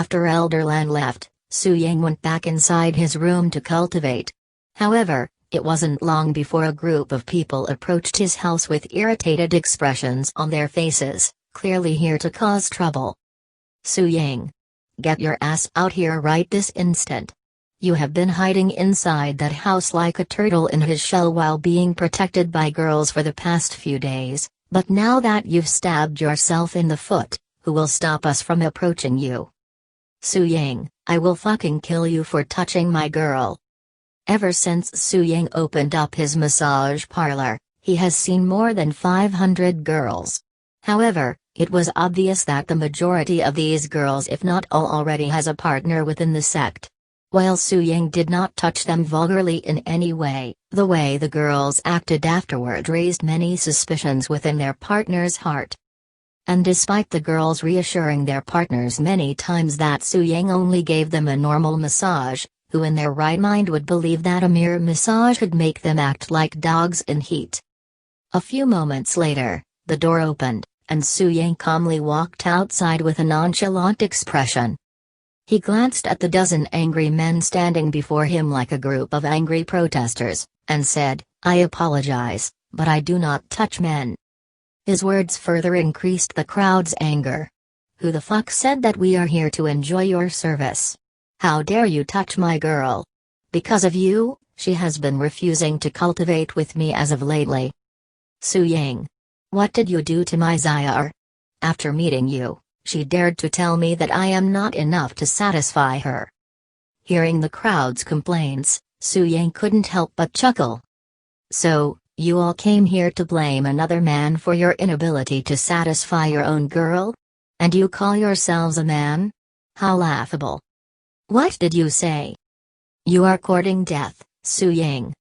After Elder Lan left, Su Yang went back inside his room to cultivate. However, it wasn't long before a group of people approached his house with irritated expressions on their faces, clearly here to cause trouble. Su Yang, get your ass out here right this instant. You have been hiding inside that house like a turtle in his shell while being protected by girls for the past few days, but now that you've stabbed yourself in the foot, who will stop us from approaching you? Su Yang, I will fucking kill you for touching my girl. Ever since Su Yang opened up his massage parlor, he has seen more than 500 girls. However, it was obvious that the majority of these girls, if not all, already has a partner within the sect. While Su Yang did not touch them vulgarly in any way, the way the girls acted afterward raised many suspicions within their partner's heart. And despite the girls reassuring their partners many times that Su Yang only gave them a normal massage, who in their right mind would believe that a mere massage could make them act like dogs in heat? A few moments later, the door opened, and Su Yang calmly walked outside with a nonchalant expression. He glanced at the dozen angry men standing before him like a group of angry protesters, and said, I apologize, but I do not touch men. His words further increased the crowd's anger. Who the fuck said that we are here to enjoy your service? How dare you touch my girl? Because of you, she has been refusing to cultivate with me as of lately. Su Yang, what did you do to my Zyar? After meeting you, she dared to tell me that I am not enough to satisfy her. Hearing the crowd's complaints, Su Yang couldn't help but chuckle. So, you all came here to blame another man for your inability to satisfy your own girl? And you call yourselves a man? How laughable. What did you say? You are courting death, Su Yang.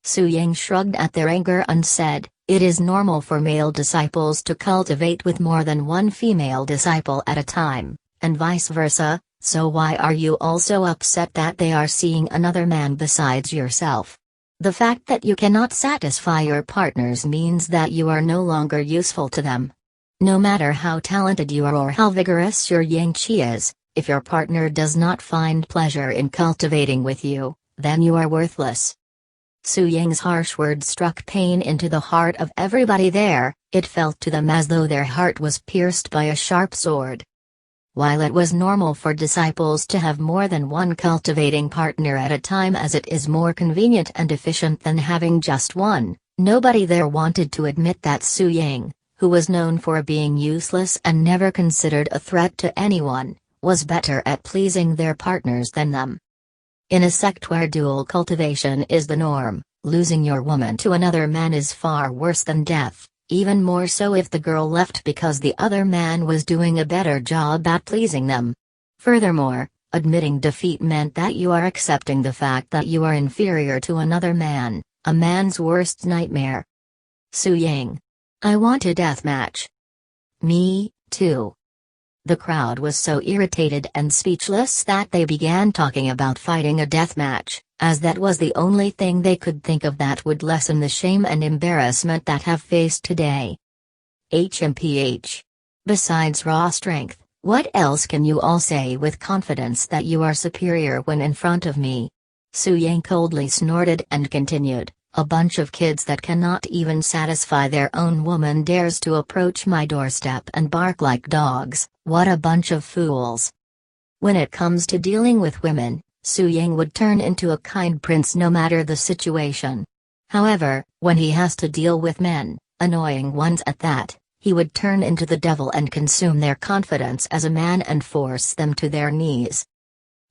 Su Yang shrugged at their anger and said, it is normal for male disciples to cultivate with more than one female disciple at a time, and vice versa, so why are you also upset that they are seeing another man besides yourself? The fact that you cannot satisfy your partners means that you are no longer useful to them. No matter how talented you are or how vigorous your yang qi is, if your partner does not find pleasure in cultivating with you, then you are worthless. Su Yang's harsh words struck pain into the heart of everybody there. It felt to them as though their heart was pierced by a sharp sword. While it was normal for disciples to have more than one cultivating partner at a time as it is more convenient and efficient than having just one, nobody there wanted to admit that Su Yang, who was known for being useless and never considered a threat to anyone, was better at pleasing their partners than them. In a sect where dual cultivation is the norm, losing your woman to another man is far worse than death, even more so if the girl left because the other man was doing a better job at pleasing them. Furthermore, admitting defeat meant that you are accepting the fact that you are inferior to another man, a man's worst nightmare. Su Yang. I want a death match. Me, too. The crowd was so irritated and speechless that they began talking about fighting a death match, as that was the only thing they could think of that would lessen the shame and embarrassment that have faced today. HMPH. Besides raw strength, what else can you all say with confidence that you are superior when in front of me? Su Yang coldly snorted and continued, a bunch of kids that cannot even satisfy their own woman dares to approach my doorstep and bark like dogs, what a bunch of fools. When it comes to dealing with women, Su Yang would turn into a kind prince no matter the situation. However, when he has to deal with men, annoying ones at that, he would turn into the devil and consume their confidence as a man and force them to their knees.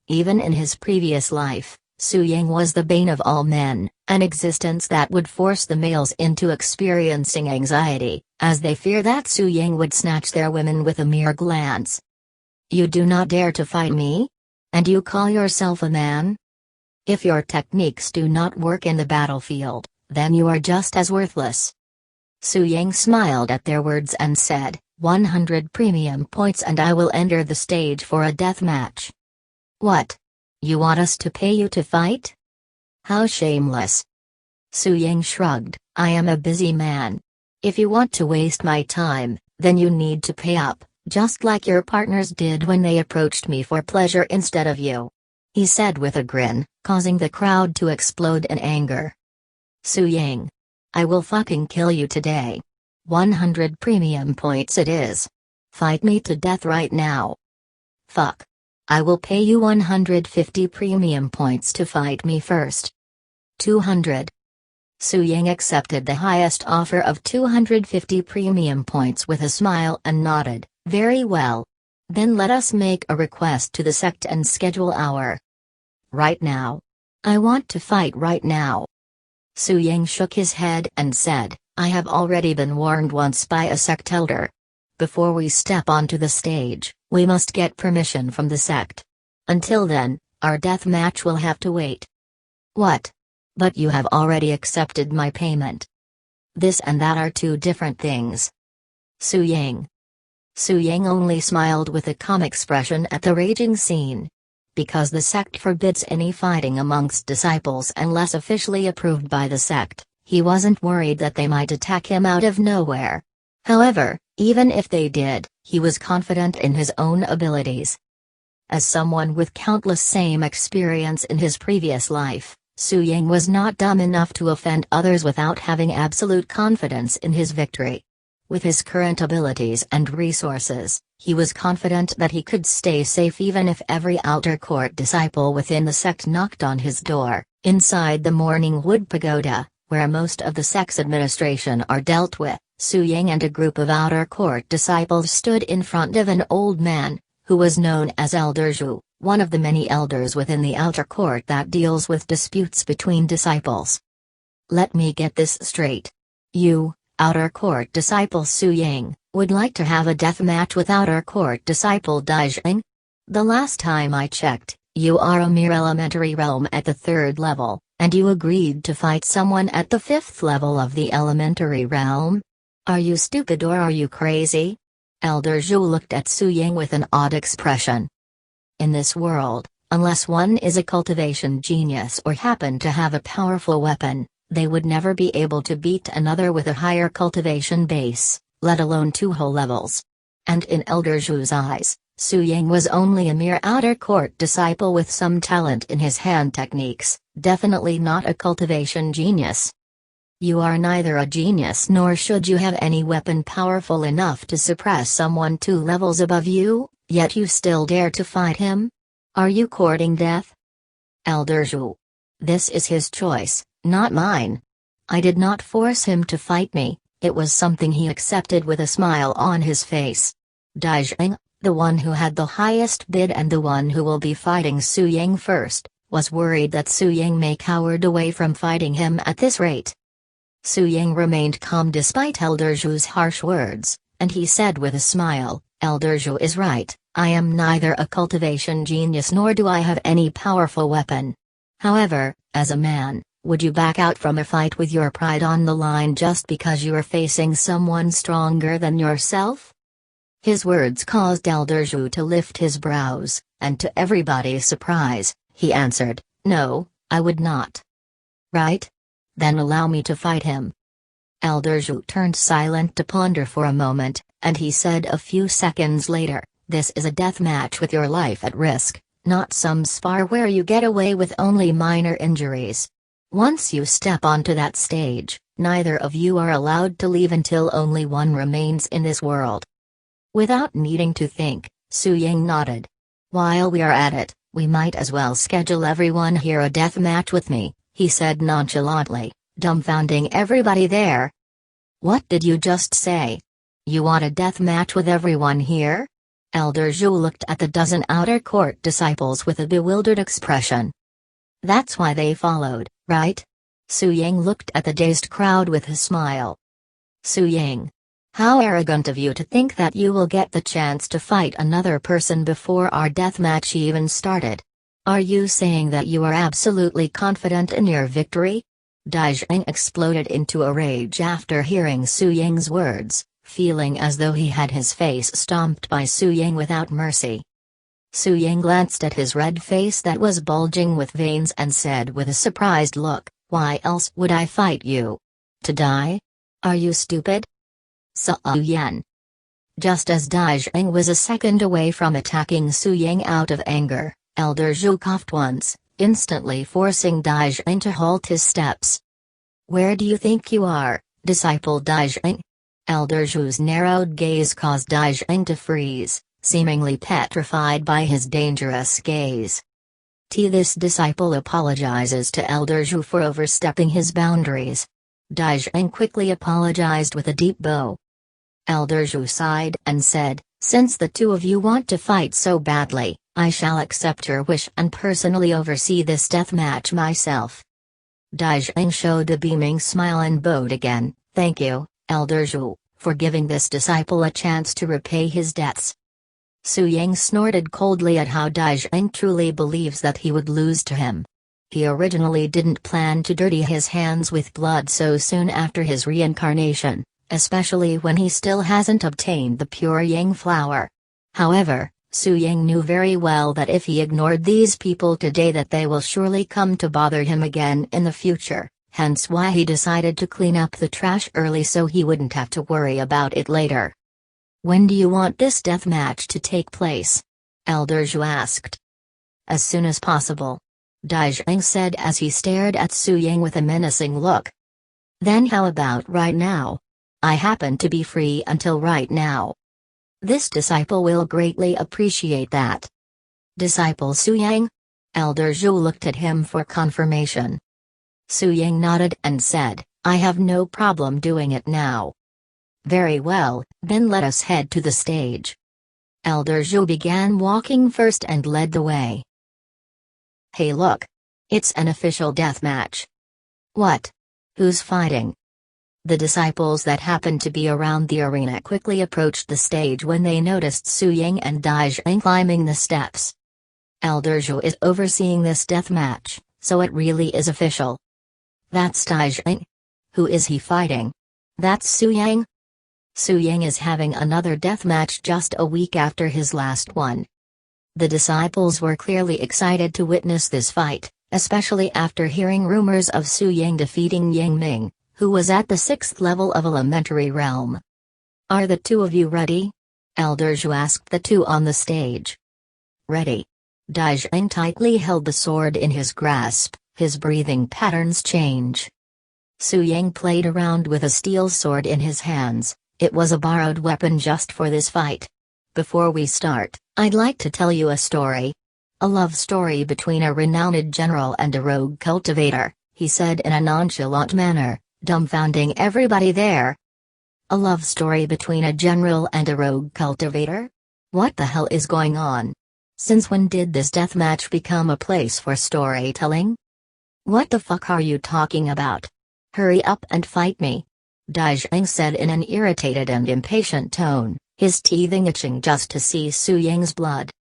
Even in his previous life, Su Yang was the bane of all men, an existence that would force the males into experiencing anxiety, as they fear that Su Yang would snatch their women with a mere glance. You do not dare to fight me? And you call yourself a man? If your techniques do not work in the battlefield, then you are just as worthless. Su Yang smiled at their words and said, 100 premium points and I will enter the stage for a death match. What? You want us to pay you to fight? How shameless. Su Yang shrugged, I am a busy man. If you want to waste my time, then you need to pay up, Just like your partners did when they approached me for pleasure instead of you," he said with a grin, causing the crowd to explode in anger. "Su Yang. I will fucking kill you today. 100 premium points it is. Fight me to death right now." "Fuck. I will pay you 150 premium points to fight me first." 200. Su Yang accepted the highest offer of 250 premium points with a smile and nodded, "Very well. Then let us make a request to the sect and schedule our right now. I want to fight right now." Su Yang shook his head and said, "I have already been warned once by a sect elder. Before we step onto the stage, we must get permission from the sect. Until then, our death match will have to wait." "What? But you have already accepted my payment." "This and that are two different things." Su Yang. Su Yang only smiled with a calm expression at the raging scene. Because the sect forbids any fighting amongst disciples unless officially approved by the sect, he wasn't worried that they might attack him out of nowhere. However, even if they did, he was confident in his own abilities. As someone with countless same experience in his previous life, Su Yang was not dumb enough to offend others without having absolute confidence in his victory. With his current abilities and resources, he was confident that he could stay safe even if every outer court disciple within the sect knocked on his door. Inside the Morning Wood Pagoda, where most of the sect's administration are dealt with, Su Yang and a group of outer court disciples stood in front of an old man, who was known as Elder Zhu, one of the many elders within the outer court that deals with disputes between disciples. "Let me get this straight. You, outer court disciple Su Yang, would like to have a death match with outer court disciple Dai Jing? The last time I checked, you are a mere elementary realm at the 3rd level, and you agreed to fight someone at the 5th level of the elementary realm? Are you stupid or are you crazy?" Elder Zhu looked at Su Yang with an odd expression. In this world, unless one is a cultivation genius or happen to have a powerful weapon, they would never be able to beat another with a higher cultivation base, let alone 2 whole levels. And in Elder Zhu's eyes, Su Yang was only a mere outer court disciple with some talent in his hand techniques, definitely not a cultivation genius. "You are neither a genius nor should you have any weapon powerful enough to suppress someone 2 levels above you, yet you still dare to fight him? Are you courting death?" "Elder Zhu. This is his choice, not mine. I did not force him to fight me, it was something he accepted with a smile on his face." Dai Jing, the one who had the highest bid and the one who will be fighting Su Yang first, was worried that Su Yang may cowered away from fighting him at this rate. Su Yang remained calm despite Elder Zhu's harsh words, and he said with a smile, "Elder Zhu is right, I am neither a cultivation genius nor do I have any powerful weapon. However, as a man, would you back out from a fight with your pride on the line just because you are facing someone stronger than yourself?" His words caused Elder Zhu to lift his brows, and to everybody's surprise, he answered, "No, I would not." "Right? Then allow me to fight him." Elder Zhu turned silent to ponder for a moment, and he said a few seconds later, "This is a death match with your life at risk, not some spar where you get away with only minor injuries. Once you step onto that stage, neither of you are allowed to leave until only one remains in this world." Without needing to think, Su Yang nodded. "While we are at it, we might as well schedule everyone here a death match with me," he said nonchalantly, dumbfounding everybody there. "What did you just say? You want a death match with everyone here?" Elder Zhu looked at the dozen outer court disciples with a bewildered expression. "That's why they followed, right?" Su Yang looked at the dazed crowd with a smile. "Su Yang. How arrogant of you to think that you will get the chance to fight another person before our death match even started. Are you saying that you are absolutely confident in your victory?" Dai Jing exploded into a rage after hearing Su Yang's words, feeling as though he had his face stomped by Su Yang without mercy. Su Yang glanced at his red face that was bulging with veins and said with a surprised look, "Why else would I fight you? To die? Are you stupid?" Su Yan. Just as Dai Zheng was a second away from attacking Su Ying out of anger, Elder Zhu coughed once, instantly forcing Dai Zheng to halt his steps. "Where do you think you are, disciple Dai Zheng?" Elder Zhu's narrowed gaze caused Dai Zheng to freeze, seemingly petrified by his dangerous gaze. This disciple apologizes to Elder Zhu for overstepping his boundaries. Dai Zheng quickly apologized with a deep bow. Elder Zhu sighed and said, "Since the two of you want to fight so badly, I shall accept your wish and personally oversee this death match myself." Dai Zheng showed a beaming smile and bowed again. "Thank you, Elder Zhu, for giving this disciple a chance to repay his debts." Su Ying snorted coldly at how Dai Zheng truly believes that he would lose to him. He originally didn't plan to dirty his hands with blood so soon after his reincarnation, especially when he still hasn't obtained the pure Yang flower. However, Su Ying knew very well that if he ignored these people today that they will surely come to bother him again in the future, hence why he decided to clean up the trash early so he wouldn't have to worry about it later. "When do you want this death match to take place?" Elder Zhu asked. "As soon as possible," Dai Zheng said as he stared at Su Ying with a menacing look. "Then how about right now? I happen to be free until right now." "This disciple will greatly appreciate that." "Disciple Su Yang?" Elder Zhu looked at him for confirmation. Su Ying nodded and said, "I have no problem doing it now." "Very well, then let us head to the stage." Elder Zhu began walking first and led the way. "Hey look! It's an official death match." "What? Who's fighting?" The disciples that happened to be around the arena quickly approached the stage when they noticed Su Ying and Dai Zheng climbing the steps. "Elder Zhu is overseeing this death match, so it really is official." "That's Dai Zheng? Who is he fighting?" "That's Su Yang. Su Ying is having another death match just a week after his last one." The disciples were clearly excited to witness this fight, especially after hearing rumors of Su Ying defeating Yang Ming, who was at the 6th level of elementary realm. "Are the two of you ready?" Elder Zhu asked the two on the stage. "Ready." Dai Zheng tightly held the sword in his grasp, his breathing patterns change. Su Ying played around with a steel sword in his hands. It was a borrowed weapon just for this fight. "Before we start, I'd like to tell you a story. A love story between a renowned general and a rogue cultivator," he said in a nonchalant manner, dumbfounding everybody there. "A love story between a general and a rogue cultivator? What the hell is going on? Since when did this deathmatch become a place for storytelling? What the fuck are you talking about? Hurry up and fight me," Dai Zheng said in an irritated and impatient tone, his teeth itching just to see Su Ying's blood.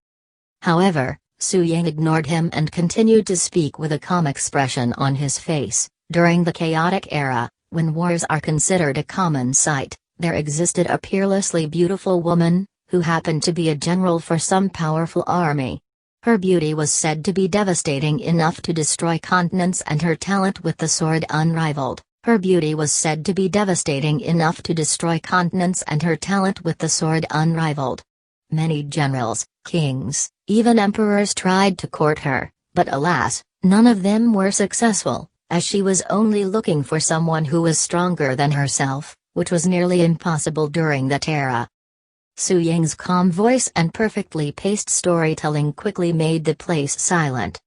However, Su Ying ignored him and continued to speak with a calm expression on his face. "During the chaotic era, when wars are considered a common sight, there existed a peerlessly beautiful woman, who happened to be a general for some powerful army. Her beauty was said to be devastating enough to destroy continents and her talent with the sword unrivaled. Her beauty was said to be devastating enough to destroy continents and her talent with the sword unrivaled. Many generals, kings, even emperors tried to court her, but alas, none of them were successful, as she was only looking for someone who was stronger than herself, which was nearly impossible during that era." Su Ying's calm voice and perfectly paced storytelling quickly made the place silent.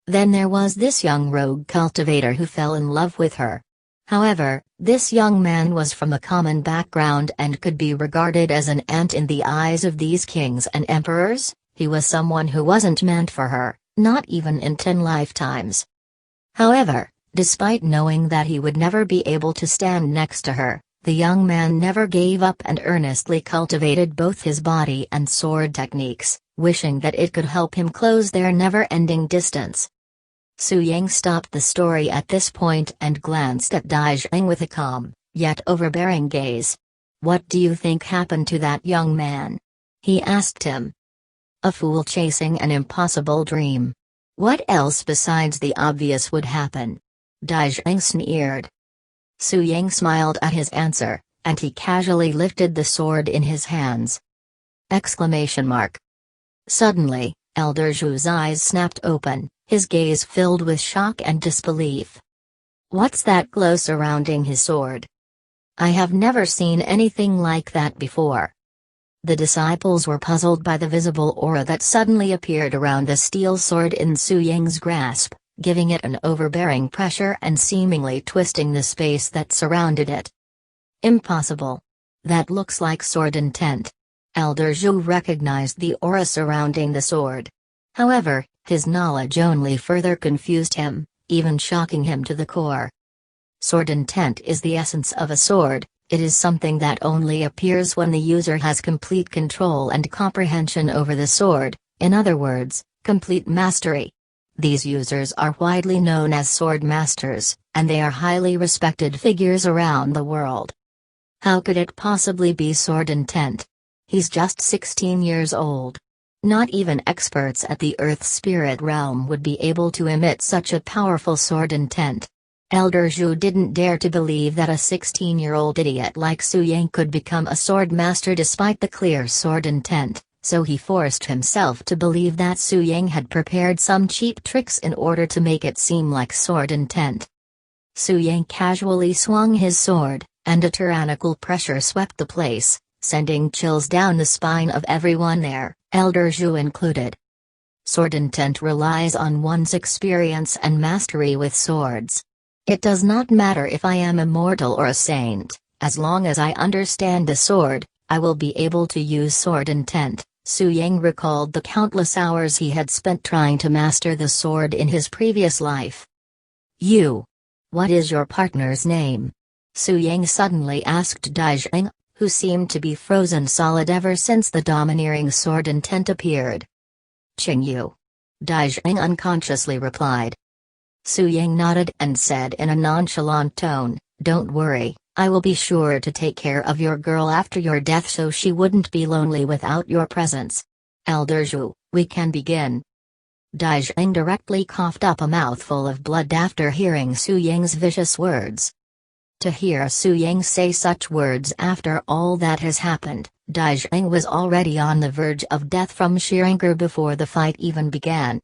"Then there was this young rogue cultivator who fell in love with her. However, this young man was from a common background and could be regarded as an ant in the eyes of these kings and emperors. He was someone who wasn't meant for her, not even in 10 lifetimes. However, despite knowing that he would never be able to stand next to her, the young man never gave up and earnestly cultivated both his body and sword techniques, wishing that it could help him close their never-ending distance." Su Ying stopped the story at this point and glanced at Dai Zheng with a calm, yet overbearing gaze. "What do you think happened to that young man?" he asked him. "A fool chasing an impossible dream. What else besides the obvious would happen?" Dai Zheng sneered. Su Ying smiled at his answer, and he casually lifted the sword in his hands. Exclamation mark. Suddenly, Elder Zhu's eyes snapped open, his gaze filled with shock and disbelief. What's that glow surrounding his sword? I have never seen anything like that before. The disciples were puzzled by the visible aura that suddenly appeared around the steel sword in Su Ying's grasp, giving it an overbearing pressure and seemingly twisting the space that surrounded it. Impossible. That looks like sword intent. Elder Zhu recognized the aura surrounding the sword. However, his knowledge only further confused him, even shocking him to the core. Sword intent is the essence of a sword. It is something that only appears when the user has complete control and comprehension over the sword, in other words, complete mastery. These users are widely known as sword masters, and they are highly respected figures around the world. How could it possibly be sword intent? He's just 16 years old. Not even experts at the Earth Spirit realm would be able to emit such a powerful sword intent. Elder Zhu didn't dare to believe that a 16-year-old idiot like Su Ying could become a sword master despite the clear sword intent, so he forced himself to believe that Su Ying had prepared some cheap tricks in order to make it seem like sword intent. Su Ying casually swung his sword, and a tyrannical pressure swept the place, sending chills down the spine of everyone there, Elder Zhu included. Sword intent relies on one's experience and mastery with swords. It does not matter if I am a mortal or a saint, as long as I understand the sword, I will be able to use sword intent. Su Ying recalled the countless hours he had spent trying to master the sword in his previous life. You. What is your partner's name? Su Ying suddenly asked Dai Jing, who seemed to be frozen solid ever since the domineering sword intent appeared. Qing Yu. Dai Jing unconsciously replied. Su Ying nodded and said in a nonchalant tone, "Don't worry, I will be sure to take care of your girl after your death so she wouldn't be lonely without your presence. Elder Zhu, we can begin." Dai Jing directly coughed up a mouthful of blood after hearing Su Ying's vicious words. To hear Su Ying say such words after all that has happened, Dai Jing was already on the verge of death from sheer anger before the fight even began.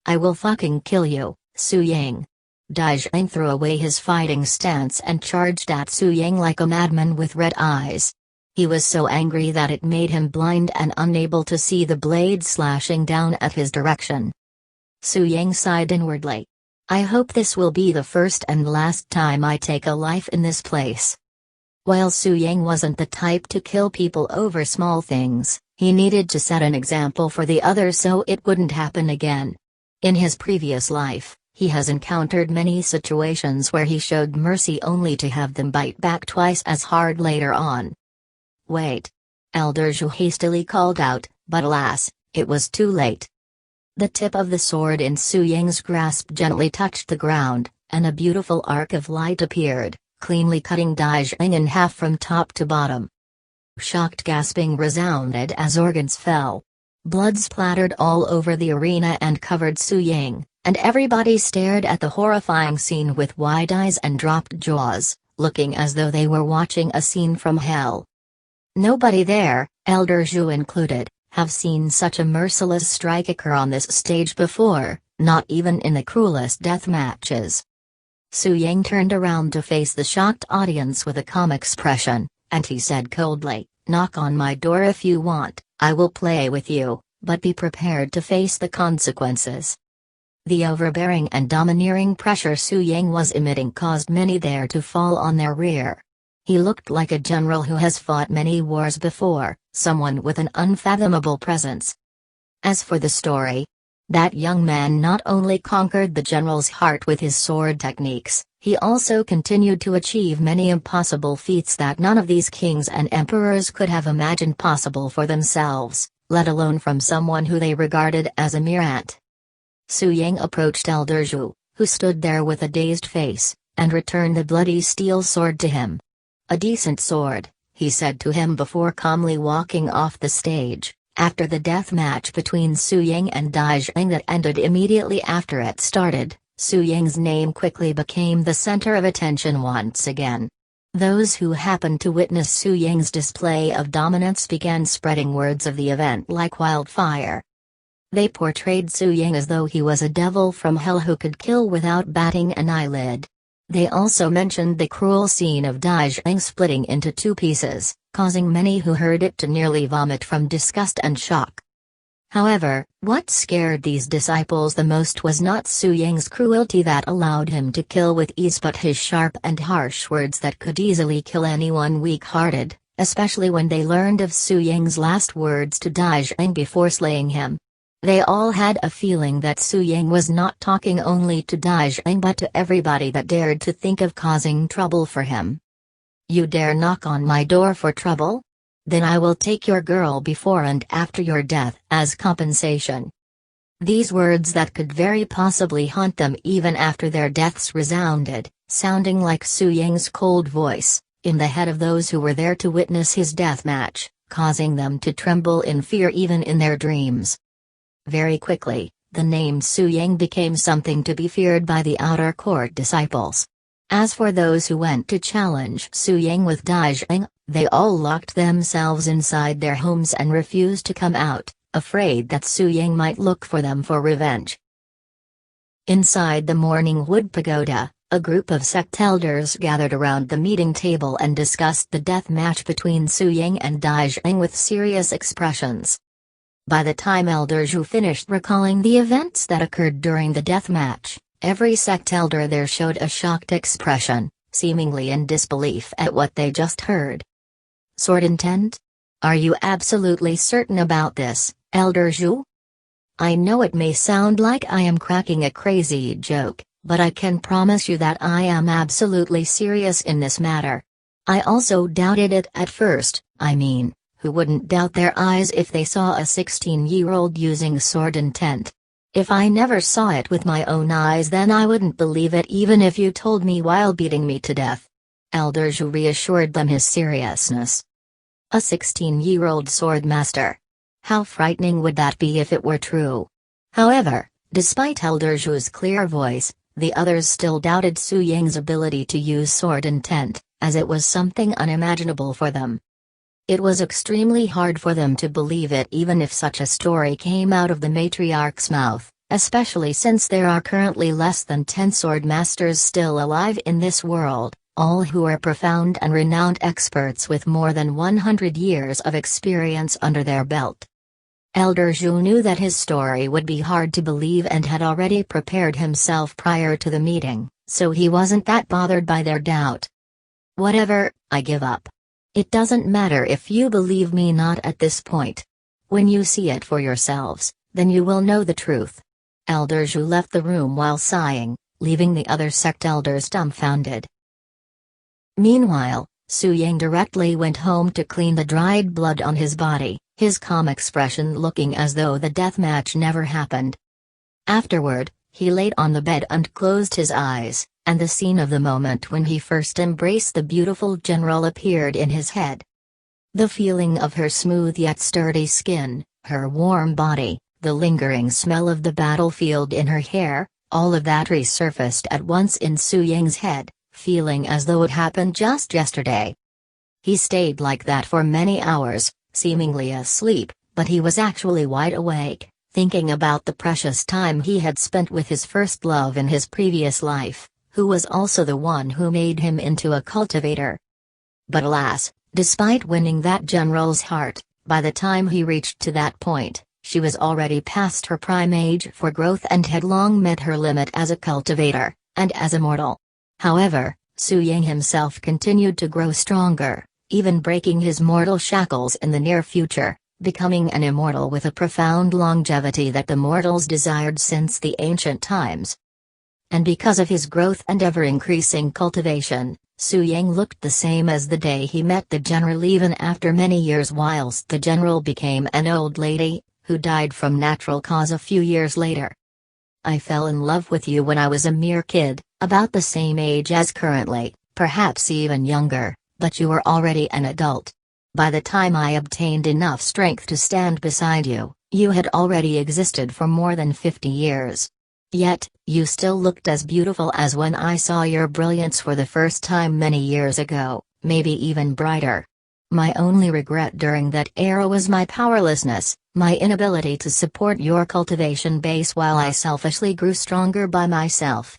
"I will fucking kill you, Su Ying." Dai Jing threw away his fighting stance and charged at Su Ying like a madman with red eyes. He was so angry that it made him blind and unable to see the blade slashing down at his direction. Su Ying sighed inwardly. "I hope this will be the first and last time I take a life in this place." While Su Ying wasn't the type to kill people over small things, he needed to set an example for the others so it wouldn't happen again. In his previous life, he has encountered many situations where he showed mercy only to have them bite back twice as hard later on. "Wait." Elder Zhu hastily called out, but alas, it was too late. The tip of the sword in Su Ying's grasp gently touched the ground, and a beautiful arc of light appeared, cleanly cutting Dai Jing in half from top to bottom. Shocked gasping resounded as organs fell. Blood splattered all over the arena and covered Su Ying, and everybody stared at the horrifying scene with wide eyes and dropped jaws, looking as though they were watching a scene from hell. Nobody there, Elder Zhu included, have seen such a merciless strike occur on this stage before, not even in the cruelest death matches. Su Ying turned around to face the shocked audience with a calm expression, and he said coldly, "Knock on my door if you want, I will play with you, but be prepared to face the consequences." The overbearing and domineering pressure Su Ying was emitting caused many there to fall on their rear. He looked like a general who has fought many wars before, someone with an unfathomable presence. As for the story, that young man not only conquered the general's heart with his sword techniques, he also continued to achieve many impossible feats that none of these kings and emperors could have imagined possible for themselves, let alone from someone who they regarded as a mere ant. Su Ying approached Elder Zhu, who stood there with a dazed face, and returned the bloody steel sword to him. "A decent sword," he said to him before calmly walking off the stage. After the death match between Su Ying and Dai Jing that ended immediately after it started, Su Ying's name quickly became the center of attention once again. Those who happened to witness Su Ying's display of dominance began spreading words of the event like wildfire. They portrayed Su Ying as though he was a devil from hell who could kill without batting an eyelid. They also mentioned the cruel scene of Dai Jing splitting into two pieces, causing many who heard it to nearly vomit from disgust and shock. However, what scared these disciples the most was not Su Ying's cruelty that allowed him to kill with ease, but his sharp and harsh words that could easily kill anyone weak-hearted, especially when they learned of Su Ying's last words to Dai Jing before slaying him. They all had a feeling that Su Ying was not talking only to Dai Jing but to everybody that dared to think of causing trouble for him. "You dare knock on my door for trouble? Then I will take your girl before and after your death as compensation." These words that could very possibly haunt them even after their deaths resounded, sounding like Su Ying's cold voice, in the head of those who were there to witness his death match, causing them to tremble in fear even in their dreams. Very quickly, the name Su Ying became something to be feared by the outer court disciples. As for those who went to challenge Su Ying with Dai Jing, they all locked themselves inside their homes and refused to come out, afraid that Su Ying might look for them for revenge. Inside the Morning Wood Pagoda, a group of sect elders gathered around the meeting table and discussed the death match between Su Ying and Dai Jing with serious expressions. By the time Elder Zhu finished recalling the events that occurred during the death match, every sect elder there showed a shocked expression, seemingly in disbelief at what they just heard. "Sword intent? Are you absolutely certain about this, Elder Zhu? I know it may sound like I am cracking a crazy joke, but I can promise you that I am absolutely serious in this matter. I also doubted it at first, who wouldn't doubt their eyes if they saw a 16-year-old using sword intent? If I never saw it with my own eyes, then I wouldn't believe it even if you told me while beating me to death." Elder Zhu reassured them his seriousness. A 16-year-old sword master. How frightening would that be if it were true? However, despite Elder Zhu's clear voice, the others still doubted Su Ying's ability to use sword intent, as it was something unimaginable for them. It was extremely hard for them to believe it even if such a story came out of the matriarch's mouth, especially since there are currently less than 10 sword masters still alive in this world, all who are profound and renowned experts with more than 100 years of experience under their belt. Elder Zhu knew that his story would be hard to believe and had already prepared himself prior to the meeting, so he wasn't that bothered by their doubt. "Whatever, I give up. It doesn't matter if you believe me not at this point. When you see it for yourselves, then you will know the truth." Elder Zhu left the room while sighing, leaving the other sect elders dumbfounded. Meanwhile, Su Ying directly went home to clean the dried blood on his body, his calm expression looking as though the death match never happened. Afterward, he laid on the bed and closed his eyes, and the scene of the moment when he first embraced the beautiful general appeared in his head. The feeling of her smooth yet sturdy skin, her warm body, the lingering smell of the battlefield in her hair, all of that resurfaced at once in Su Ying's head, feeling as though it happened just yesterday. He stayed like that for many hours, seemingly asleep, but he was actually wide awake, thinking about the precious time he had spent with his first love in his previous life, who was also the one who made him into a cultivator. But alas, despite winning that general's heart, by the time he reached to that point, she was already past her prime age for growth and had long met her limit as a cultivator, and as a mortal. However, Su Ying himself continued to grow stronger, even breaking his mortal shackles in the near future, becoming an immortal with a profound longevity that the mortals desired since the ancient times. And because of his growth and ever-increasing cultivation, Su Ying looked the same as the day he met the general even after many years, whilst the general became an old lady, who died from natural cause a few years later. "I fell in love with you when I was a mere kid, about the same age as currently, perhaps even younger, but you were already an adult. By the time I obtained enough strength to stand beside you, you had already existed for more than 50 years. Yet, you still looked as beautiful as when I saw your brilliance for the first time many years ago, maybe even brighter. My only regret during that era was my powerlessness, my inability to support your cultivation base while I selfishly grew stronger by myself."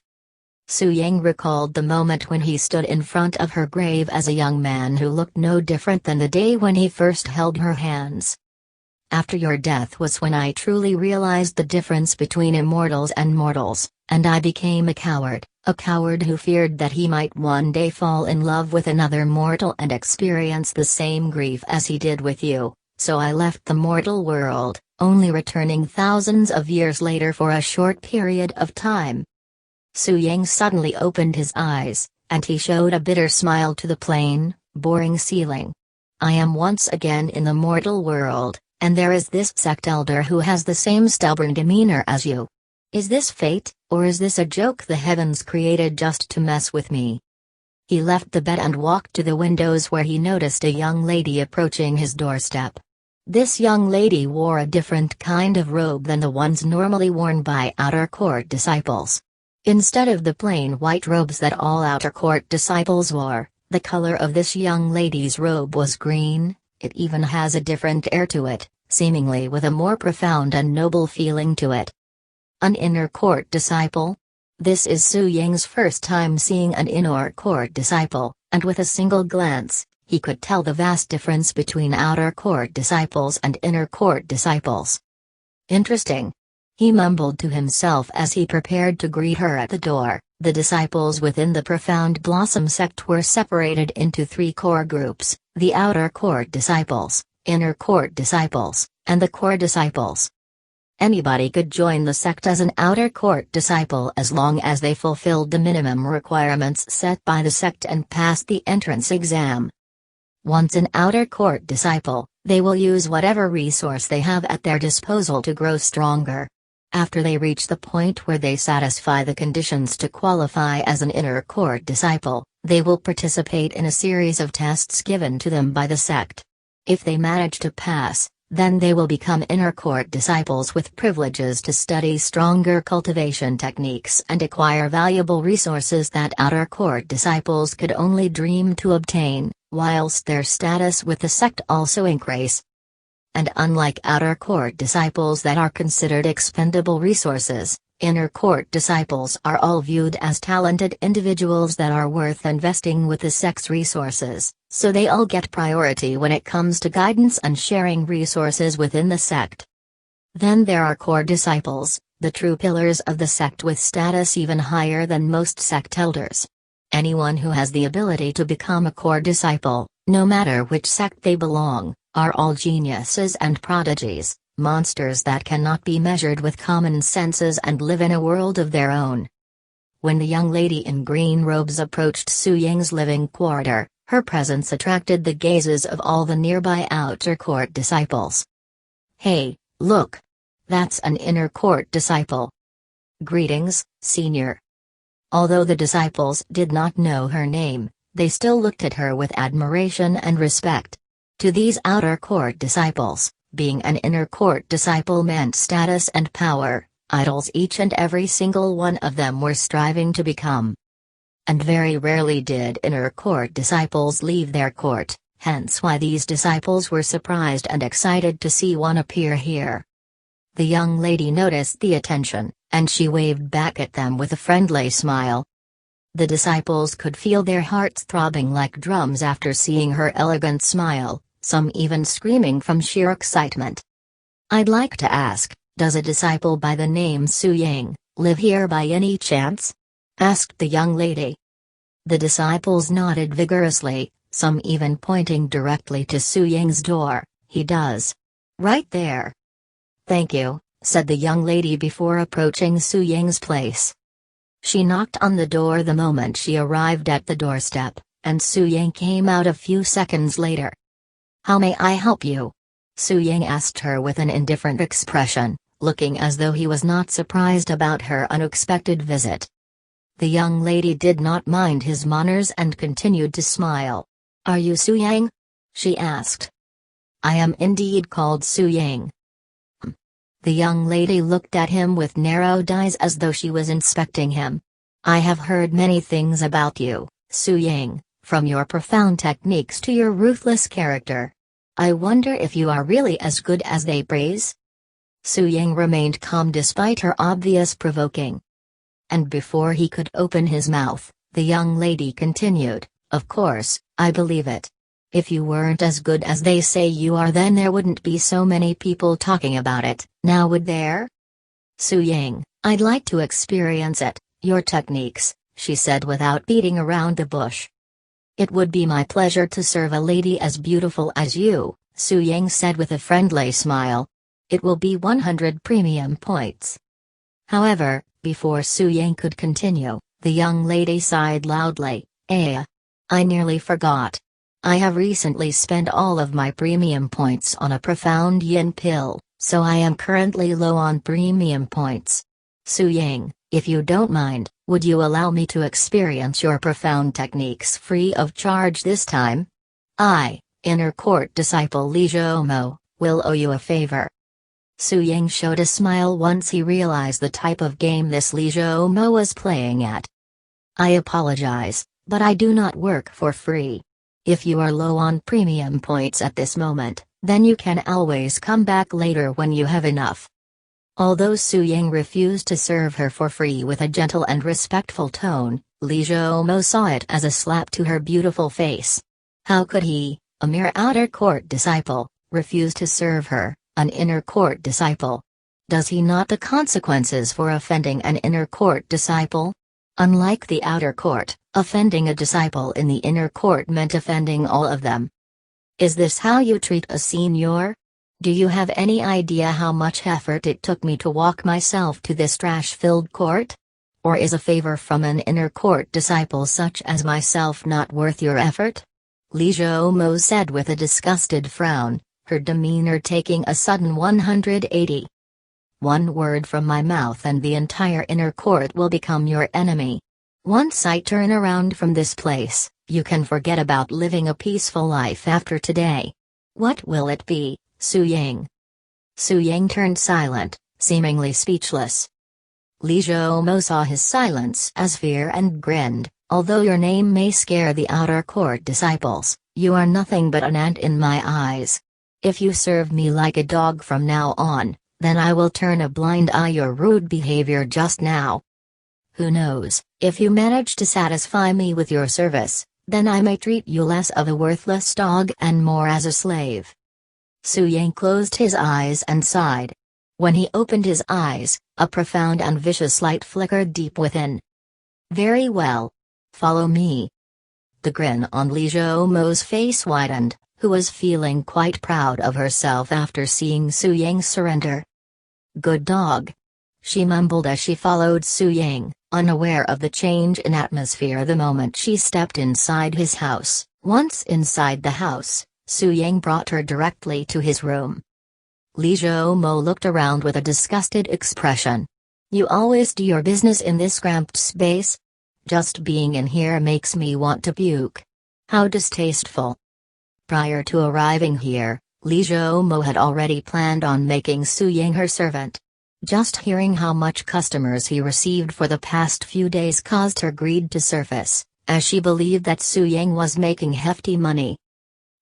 Su Yang recalled the moment when he stood in front of her grave as a young man who looked no different than the day when he first held her hands. "After your death was when I truly realized the difference between immortals and mortals, and I became a coward who feared that he might one day fall in love with another mortal and experience the same grief as he did with you, so I left the mortal world, only returning thousands of years later for a short period of time." Su Yang suddenly opened his eyes, and he showed a bitter smile to the plain, boring ceiling. "I am once again in the mortal world, and there is this sect elder who has the same stubborn demeanor as you. Is this fate, or is this a joke the heavens created just to mess with me?" He left the bed and walked to the windows where he noticed a young lady approaching his doorstep. This young lady wore a different kind of robe than the ones normally worn by outer court disciples. Instead of the plain white robes that all outer court disciples wore, the color of this young lady's robe was green. It even has a different air to it, seemingly with a more profound and noble feeling to it. An inner court disciple? This is Su Ying's first time seeing an inner court disciple, and with a single glance, he could tell the vast difference between outer court disciples and inner court disciples. "Interesting," he mumbled to himself as he prepared to greet her at the door. The disciples within the Profound Blossom sect were separated into three core groups: the outer court disciples, inner court disciples, and the core disciples. Anybody could join the sect as an outer court disciple as long as they fulfilled the minimum requirements set by the sect and passed the entrance exam. Once an outer court disciple, they will use whatever resource they have at their disposal to grow stronger. After they reach the point where they satisfy the conditions to qualify as an inner court disciple, they will participate in a series of tests given to them by the sect. If they manage to pass, then they will become inner court disciples with privileges to study stronger cultivation techniques and acquire valuable resources that outer court disciples could only dream to obtain, whilst their status with the sect also increase. And unlike outer court disciples that are considered expendable resources, inner court disciples are all viewed as talented individuals that are worth investing with the sect's resources, so they all get priority when it comes to guidance and sharing resources within the sect. Then there are core disciples, the true pillars of the sect with status even higher than most sect elders. Anyone who has the ability to become a core disciple, no matter which sect they belong, are all geniuses and prodigies, monsters that cannot be measured with common senses and live in a world of their own. When the young lady in green robes approached Su Ying's living quarter, her presence attracted the gazes of all the nearby outer court disciples. "Hey, look! That's an inner court disciple. Greetings, senior." Although the disciples did not know her name, they still looked at her with admiration and respect. To these outer court disciples, being an inner court disciple meant status and power, idols each and every single one of them were striving to become. And very rarely did inner court disciples leave their court, hence why these disciples were surprised and excited to see one appear here. The young lady noticed the attention, and she waved back at them with a friendly smile. The disciples could feel their hearts throbbing like drums after seeing her elegant smile, some even screaming from sheer excitement. "I'd like to ask, does a disciple by the name Su Yang live here by any chance?" asked the young lady. The disciples nodded vigorously, some even pointing directly to Su Ying's door. "He does. Right there." "Thank you," said the young lady before approaching Su Ying's place. She knocked on the door the moment she arrived at the doorstep, and Su Yang came out a few seconds later. "How may I help you?" Su Yang asked her with an indifferent expression, looking as though he was not surprised about her unexpected visit. The young lady did not mind his manners and continued to smile. "Are you Su Yang?" she asked. "I am indeed called Su Yang." The young lady looked at him with narrowed eyes as though she was inspecting him. "I have heard many things about you, Su Yang, from your profound techniques to your ruthless character. I wonder if you are really as good as they praise?" Su Ying remained calm despite her obvious provoking. And before he could open his mouth, the young lady continued, "Of course, I believe it. If you weren't as good as they say you are, then there wouldn't be so many people talking about it, now would there?" "Su Ying, I'd like to experience it, your techniques," she said without beating around the bush. "It would be my pleasure to serve a lady as beautiful as you," Su Ying said with a friendly smile. "It will be 100 premium points." However, before Su Ying could continue, the young lady sighed loudly. I nearly forgot. I have recently spent all of my premium points on a profound yin pill, so I am currently low on premium points. Su Ying, if you don't mind, would you allow me to experience your profound techniques free of charge this time? I, inner court disciple Li Zhoumo, will owe you a favor." Su Ying showed a smile once he realized the type of game this Li Zhoumo was playing at. "I apologize, but I do not work for free. If you are low on premium points at this moment, then you can always come back later when you have enough." Although Su Ying refused to serve her for free with a gentle and respectful tone, Li Zhoumo saw it as a slap to her beautiful face. How could he, a mere outer court disciple, refuse to serve her, an inner court disciple? Does he not the consequences for offending an inner court disciple? Unlike the outer court, offending a disciple in the inner court meant offending all of them. Is this how you treat a senior? Do you have any idea how much effort it took me to walk myself to this trash-filled court? Or is a favor from an inner court disciple such as myself not worth your effort? Li Zhoumo said with a disgusted frown, her demeanor taking a sudden 180. "One word from my mouth and the entire inner court will become your enemy. Once I turn around from this place, you can forget about living a peaceful life after today. What will it be, Su Ying?" Su Ying turned silent, seemingly speechless. Li Zhoumo saw his silence as fear and grinned, "Although your name may scare the outer court disciples, you are nothing but an ant in my eyes. If you serve me like a dog from now on, then I will turn a blind eye your rude behavior just now. Who knows, if you manage to satisfy me with your service, then I may treat you less of a worthless dog and more as a slave." Su Ying closed his eyes and sighed. When he opened his eyes, a profound and vicious light flickered deep within. "Very well. Follow me." The grin on Li Zhoumo's face widened, who was feeling quite proud of herself after seeing Su Ying surrender. "Good dog," she mumbled as she followed Su Ying, unaware of the change in atmosphere the moment she stepped inside his house. Once inside the house, Su Ying brought her directly to his room. Li Zhoumo looked around with a disgusted expression. "You always do your business in this cramped space? Just being in here makes me want to puke. How distasteful." Prior to arriving here, Li Zhoumo had already planned on making Su Ying her servant. Just hearing how much customers he received for the past few days caused her greed to surface, as she believed that Su Ying was making hefty money.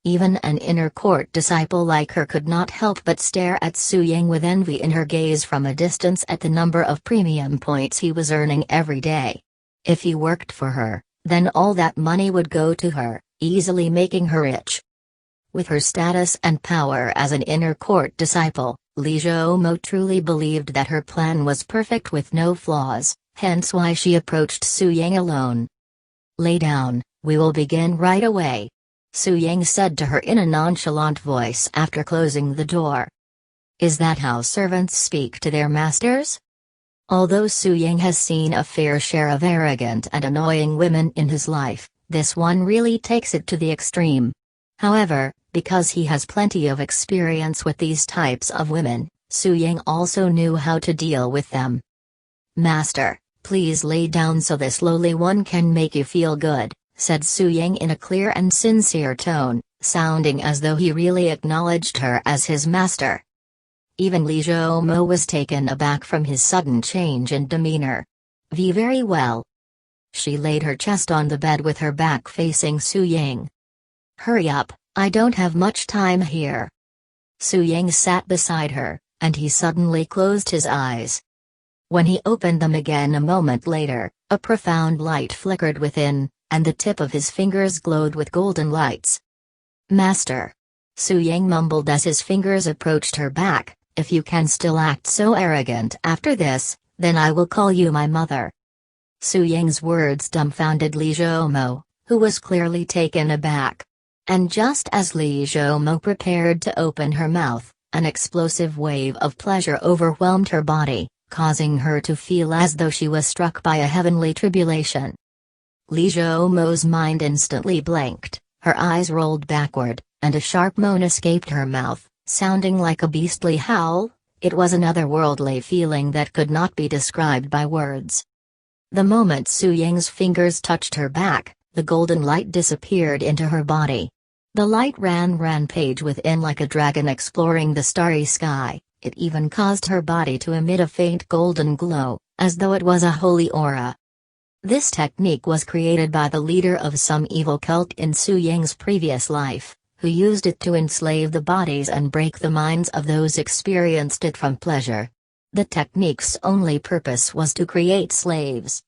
Even an inner court disciple like her could not help but stare at Su Ying with envy in her gaze from a distance at the number of premium points he was earning every day. If he worked for her, then all that money would go to her, easily making her rich. With her status and power as an inner court disciple, Li Zhoumo truly believed that her plan was perfect with no flaws, hence why she approached Su Ying alone. "Lay down, we will begin right away," Su Ying said to her in a nonchalant voice after closing the door. Is that how servants speak to their masters? Although Su Ying has seen a fair share of arrogant and annoying women in his life, this one really takes it to the extreme. However, because he has plenty of experience with these types of women, Su Ying also knew how to deal with them. "Master, please lay down so this lowly one can make you feel good," said Su Ying in a clear and sincere tone, sounding as though he really acknowledged her as his master. Even Li Zhoumo was taken aback from his sudden change in demeanor. "Very well." She laid her chest on the bed with her back facing Su Ying. "Hurry up, I don't have much time here." Su Ying sat beside her, and he suddenly closed his eyes. When he opened them again a moment later, a profound light flickered within, and the tip of his fingers glowed with golden lights. "Master," Su Ying mumbled as his fingers approached her back, "if you can still act so arrogant after this, then I will call you my mother." Su Ying's words dumbfounded Li Zhoumo, who was clearly taken aback. And just as Li Zhoumo prepared to open her mouth, an explosive wave of pleasure overwhelmed her body, causing her to feel as though she was struck by a heavenly tribulation. Li Zhoumo's mind instantly blanked, her eyes rolled backward, and a sharp moan escaped her mouth, sounding like a beastly howl. It was an otherworldly feeling that could not be described by words. The moment Su Ying's fingers touched her back, the golden light disappeared into her body. The light ran rampage within like a dragon exploring the starry sky. It even caused her body to emit a faint golden glow, as though it was a holy aura. This technique was created by the leader of some evil cult in Su Ying's previous life, who used it to enslave the bodies and break the minds of those experienced it from pleasure. The technique's only purpose was to create slaves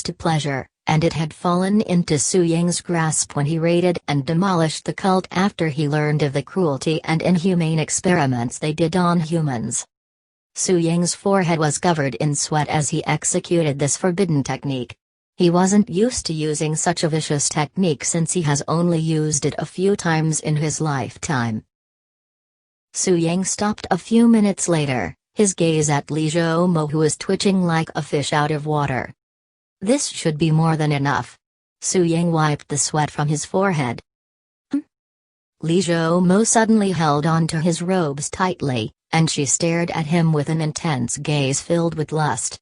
to pleasure, and it had fallen into Su Ying's grasp when he raided and demolished the cult after he learned of the cruelty and inhumane experiments they did on humans. Su Ying's forehead was covered in sweat as he executed this forbidden technique. He wasn't used to using such a vicious technique since he has only used it a few times in his lifetime. Su Ying stopped a few minutes later, his gaze at Li Zhoumo, who was twitching like a fish out of water. "This should be more than enough." Su Ying wiped the sweat from his forehead. Li Zhoumo suddenly held onto his robes tightly, and she stared at him with an intense gaze filled with lust.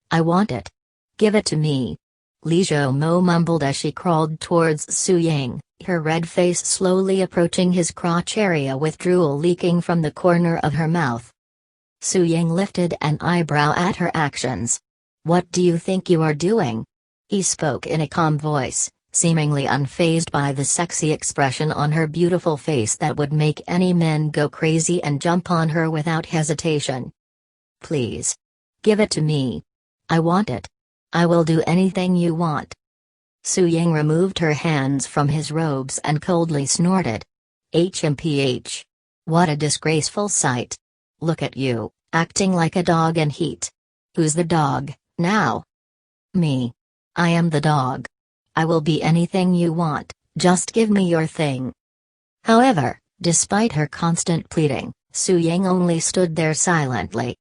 "I want it. Give it to me." Li Zhoumo mumbled as she crawled towards Su Ying, her red face slowly approaching his crotch area with drool leaking from the corner of her mouth. Su Ying lifted an eyebrow at her actions. "What do you think you are doing?" He spoke in a calm voice, seemingly unfazed by the sexy expression on her beautiful face that would make any man go crazy and jump on her without hesitation. "Please. Give it to me. I want it. I will do anything you want." Su Ying removed her hands from his robes and coldly snorted. "HMPH. What a disgraceful sight. Look at you, acting like a dog in heat. Who's the dog, now?" "Me. I am the dog. I will be anything you want, just give me your thing." However, despite her constant pleading, Su Ying only stood there silently.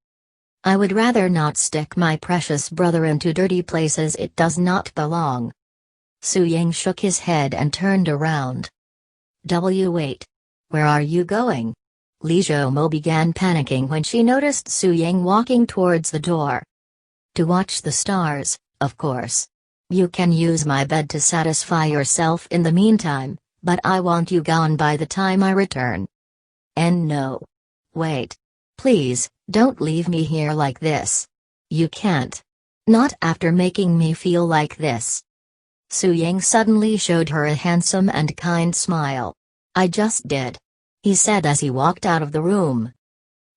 "I would rather not stick my precious brother into dirty places it does not belong." Su Ying shook his head and turned around. Wait. Where are you going?" Li Zhoumo began panicking when she noticed Su Ying walking towards the door. "To watch the stars, of course. You can use my bed to satisfy yourself in the meantime, but I want you gone by the time I return." "And no. Wait. Please, don't leave me here like this. You can't. Not after making me feel like this." Su Ying suddenly showed her a handsome and kind smile. "I just did," he said as he walked out of the room.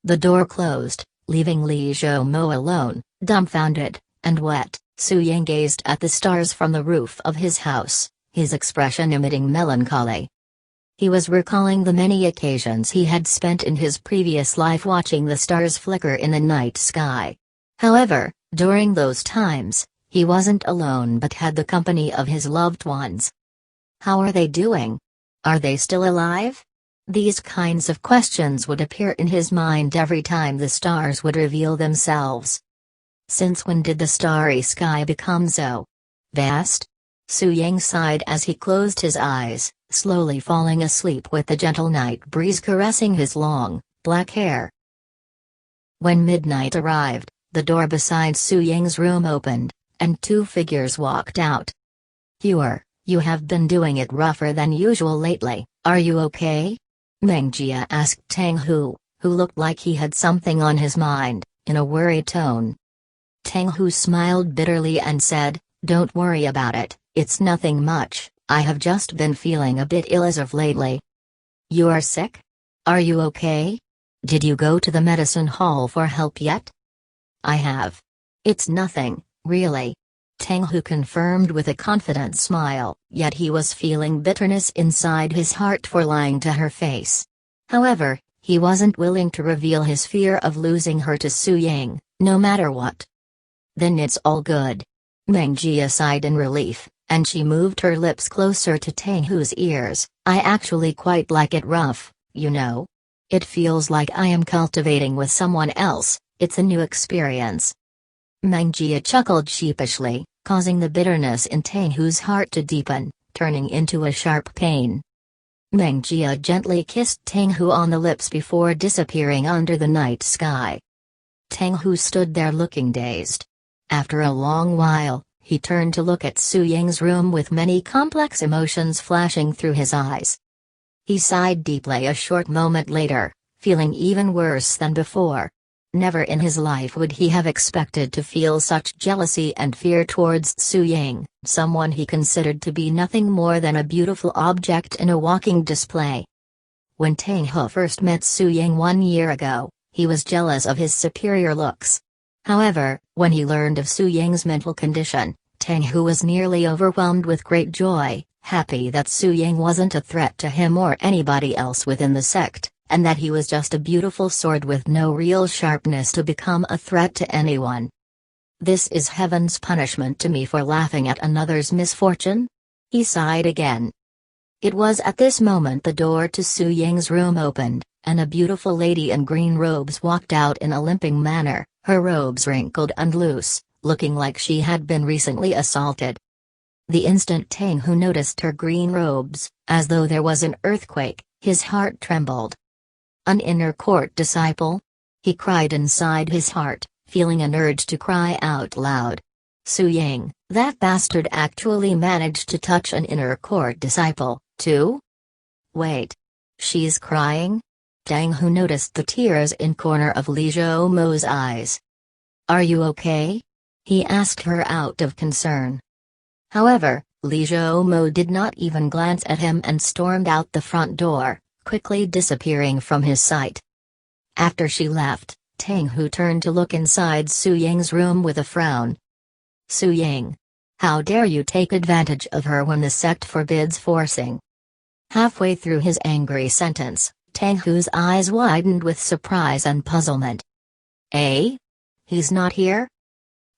The door closed, leaving Li Zhoumo alone, dumbfounded, and wet. Su Ying gazed at the stars from the roof of his house, his expression emitting melancholy. He was recalling the many occasions he had spent in his previous life watching the stars flicker in the night sky. However, during those times, he wasn't alone but had the company of his loved ones. How are they doing? Are they still alive? These kinds of questions would appear in his mind every time the stars would reveal themselves. Since when did the starry sky become so vast? Su Ying sighed as he closed his eyes, slowly falling asleep with the gentle night breeze caressing his long, black hair. When midnight arrived, the door beside Su Ying's room opened, and two figures walked out. You have been doing it rougher than usual lately, are you okay?" Mengjia asked Tang Hu, who looked like he had something on his mind, in a worried tone. Tang Hu smiled bitterly and said, Don't worry about it, it's nothing much, I have just been feeling a bit ill as of lately. You are sick? Are you okay? Did you go to the medicine hall for help yet? I have. It's nothing, really. Tang Hu confirmed with a confident smile, yet he was feeling bitterness inside his heart for lying to her face. However, he wasn't willing to reveal his fear of losing her to Su Yang, no matter what. Then it's all good. Meng Jia sighed in relief, and she moved her lips closer to Tang Hu's ears. I actually quite like it rough, you know. It feels like I am cultivating with someone else, it's a new experience. Meng Jia chuckled sheepishly, causing the bitterness in Tang Hu's heart to deepen, turning into a sharp pain. Meng Jia gently kissed Tang Hu on the lips before disappearing under the night sky. Tang Hu stood there looking dazed. After a long while, he turned to look at Su Ying's room with many complex emotions flashing through his eyes. He sighed deeply a short moment later, feeling even worse than before. Never in his life would he have expected to feel such jealousy and fear towards Su Ying, someone he considered to be nothing more than a beautiful object in a walking display. When Tang Hu first met Su Ying 1 year ago, he was jealous of his superior looks. However, when he learned of Su Ying's mental condition, Tang Hu was nearly overwhelmed with great joy, happy that Su Ying wasn't a threat to him or anybody else within the sect, and that he was just a beautiful sword with no real sharpness to become a threat to anyone. This is heaven's punishment to me for laughing at another's misfortune? He sighed again. It was at this moment the door to Su Ying's room opened, and a beautiful lady in green robes walked out in a limping manner, her robes wrinkled and loose, looking like she had been recently assaulted. The instant Tang Hu noticed her green robes, as though there was an earthquake, his heart trembled. An inner court disciple? He cried inside his heart, feeling an urge to cry out loud. Su Ying, that bastard actually managed to touch an inner court disciple, too? Wait. She's crying? Tang Hu noticed the tears in corner of Li Zhoumo's eyes. Are you okay? He asked her out of concern. However, Li Zhoumo did not even glance at him and stormed out the front door, quickly disappearing from his sight. After she left, Tang Hu turned to look inside Su Ying's room with a frown. Su Ying. How dare you take advantage of her when the sect forbids forcing? Halfway through his angry sentence, Tang Hu's eyes widened with surprise and puzzlement. Eh? He's not here?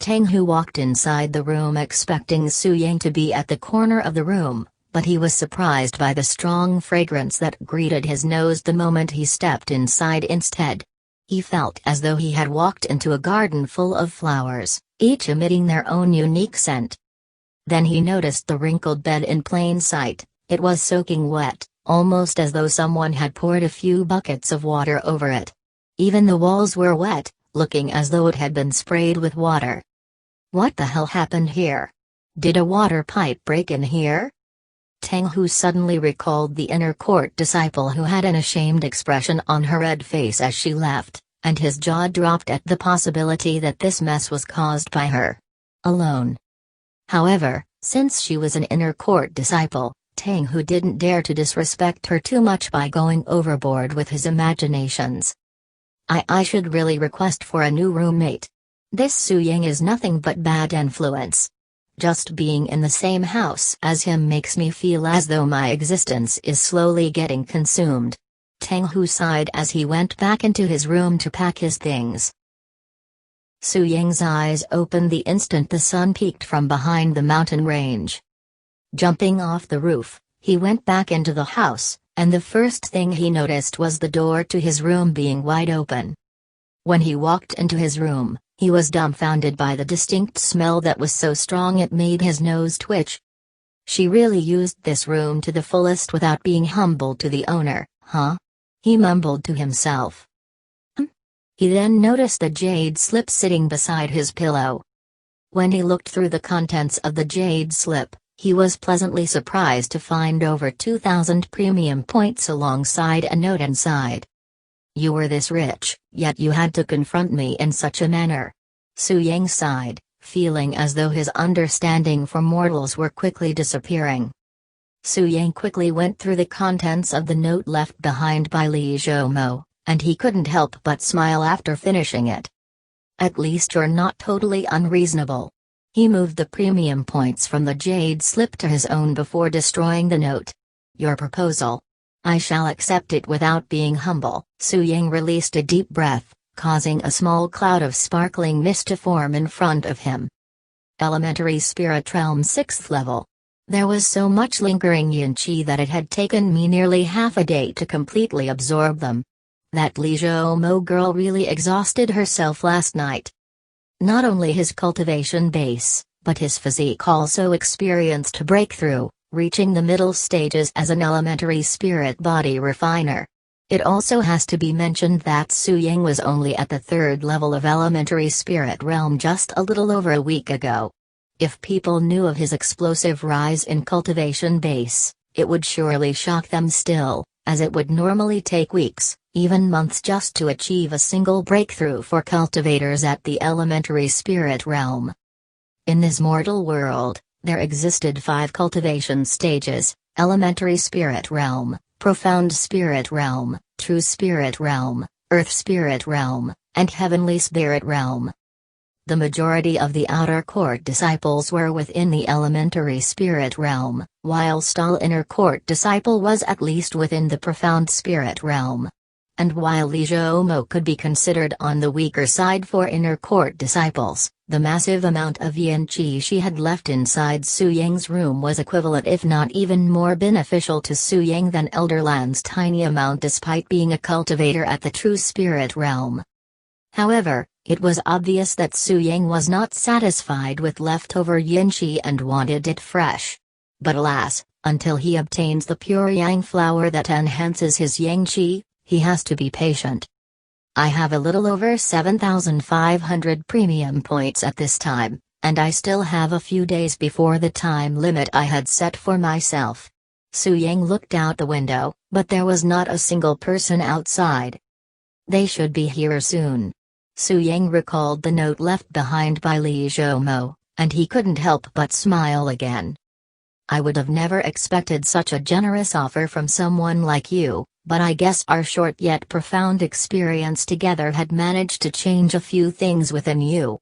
Tang Hu walked inside the room expecting Su Ying to be at the corner of the room, but he was surprised by the strong fragrance that greeted his nose the moment he stepped inside instead. He felt as though he had walked into a garden full of flowers, each emitting their own unique scent. Then he noticed the wrinkled bed in plain sight. It was soaking wet, almost as though someone had poured a few buckets of water over it. Even the walls were wet, looking as though it had been sprayed with water. What the hell happened here? Did a water pipe break in here? Tang Hu suddenly recalled the inner court disciple who had an ashamed expression on her red face as she left, and his jaw dropped at the possibility that this mess was caused by her alone. However, since she was an inner court disciple, Tang Hu didn't dare to disrespect her too much by going overboard with his imaginations. I should really request for a new roommate. This Su Ying is nothing but bad influence. Just being in the same house as him makes me feel as though my existence is slowly getting consumed. Tang Hu sighed as he went back into his room to pack his things. Su Ying's eyes opened the instant the sun peeked from behind the mountain range. Jumping off the roof, he went back into the house, and the first thing he noticed was the door to his room being wide open. When he walked into his room, he was dumbfounded by the distinct smell that was so strong it made his nose twitch. She really used this room to the fullest without being humble to the owner, huh? He mumbled to himself. He then noticed the jade slip sitting beside his pillow. When he looked through the contents of the jade slip, he was pleasantly surprised to find over 2,000 premium points alongside a note inside. You were this rich, yet you had to confront me in such a manner. Su Ying sighed, feeling as though his understanding for mortals were quickly disappearing. Su Yang quickly went through the contents of the note left behind by Li Zhoumo, and he couldn't help but smile after finishing it. At least you're not totally unreasonable. He moved the premium points from the jade slip to his own before destroying the note. Your proposal. I shall accept it without being humble. Su Yang released a deep breath, causing a small cloud of sparkling mist to form in front of him. Elementary Spirit Realm 6th level. There was so much lingering yin qi that it had taken me nearly half a day to completely absorb them. That Li Zhoumo girl really exhausted herself last night. Not only his cultivation base, but his physique also experienced a breakthrough, reaching the middle stages as an elementary spirit body refiner. It also has to be mentioned that Su Yang was only at the 3rd level of elementary spirit realm just a little over a week ago. If people knew of his explosive rise in cultivation base, it would surely shock them still, as it would normally take weeks, even months just to achieve a single breakthrough for cultivators at the elementary spirit realm. In this mortal world, there existed 5 cultivation stages: elementary spirit realm, profound spirit realm, true spirit realm, earth spirit realm, and heavenly spirit realm. The majority of the outer court disciples were within the elementary spirit realm, whilst all inner court disciple was at least within the profound spirit realm. And while Li Zhoumo could be considered on the weaker side for inner court disciples, the massive amount of yin qi she had left inside Su Yang's room was equivalent if not even more beneficial to Su Yang than Elderland's tiny amount despite being a cultivator at the true spirit realm. However, it was obvious that Su Yang was not satisfied with leftover yin qi and wanted it fresh. But alas, until he obtains the pure yang flower that enhances his yang qi, he has to be patient. I have a little over 7,500 premium points at this time, and I still have a few days before the time limit I had set for myself. Su Yang looked out the window, but there was not a single person outside. They should be here soon. Su Yang recalled the note left behind by Li Zhoumo, and he couldn't help but smile again. I would have never expected such a generous offer from someone like you, but I guess our short yet profound experience together had managed to change a few things within you.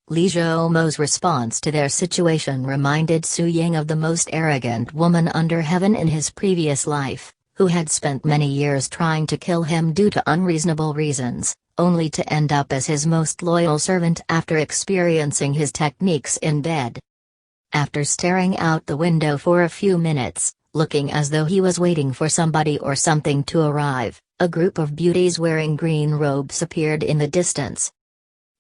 Li Zhoumo's response to their situation reminded Su Yang of the most arrogant woman under heaven in his previous life, who had spent many years trying to kill him due to unreasonable reasons, only to end up as his most loyal servant after experiencing his techniques in bed. After staring out the window for a few minutes, looking as though he was waiting for somebody or something to arrive, a group of beauties wearing green robes appeared in the distance.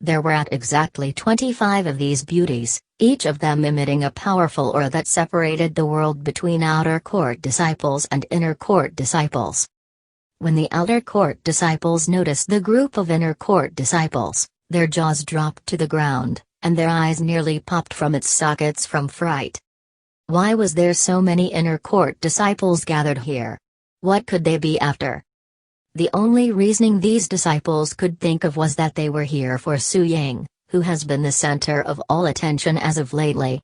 There were at exactly 25 of these beauties, each of them emitting a powerful aura that separated the world between outer court disciples and inner court disciples. When the outer court disciples noticed the group of inner court disciples, their jaws dropped to the ground, and their eyes nearly popped from its sockets from fright. Why was there so many inner court disciples gathered here? What could they be after? The only reasoning these disciples could think of was that they were here for Su Yang, who has been the center of all attention as of lately.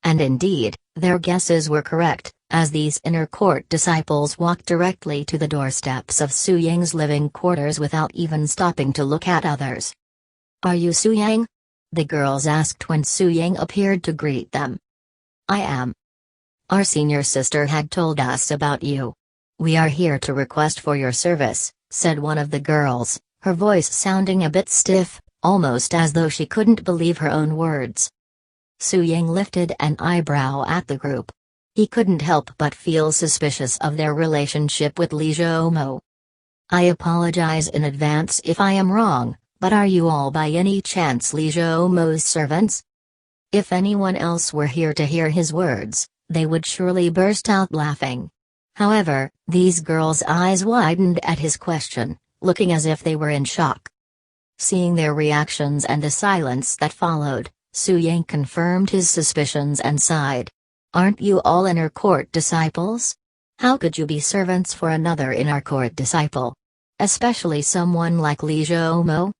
And indeed, their guesses were correct, as these inner court disciples walked directly to the doorsteps of Su Yang's living quarters without even stopping to look at others. "Are you Su Yang?" the girls asked when Su Yang appeared to greet them. "I am. Our senior sister had told us about you. We are here to request for your service," said one of the girls, her voice sounding a bit stiff, almost as though she couldn't believe her own words. Su Yang lifted an eyebrow at the group. He couldn't help but feel suspicious of their relationship with Li Zhoumo. "I apologize in advance if I am wrong, but are you all by any chance Li Zhoumo's servants?" If anyone else were here to hear his words, they would surely burst out laughing. However, these girls' eyes widened at his question, looking as if they were in shock. Seeing their reactions and the silence that followed, Su Yang confirmed his suspicions and sighed. "Aren't you all inner court disciples? How could you be servants for another inner court disciple? Especially someone like Li Zhoumo?"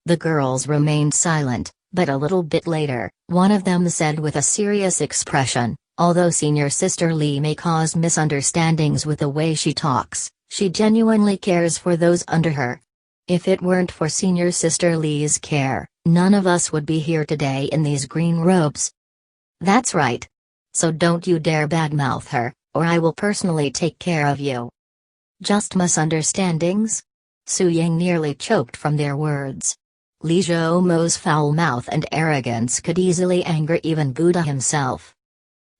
The girls remained silent, But a little bit later, one of them said with a serious expression, although Senior Sister Lee may cause misunderstandings with the way she talks, she genuinely cares for those under her. If it weren't for Senior Sister Lee's care, none of us would be here today in these green robes. That's right. So don't you dare badmouth her, or I will personally take care of you. Just misunderstandings? Su Ying nearly choked from their words. Li Zhoumo's foul mouth and arrogance could easily anger even Buddha himself.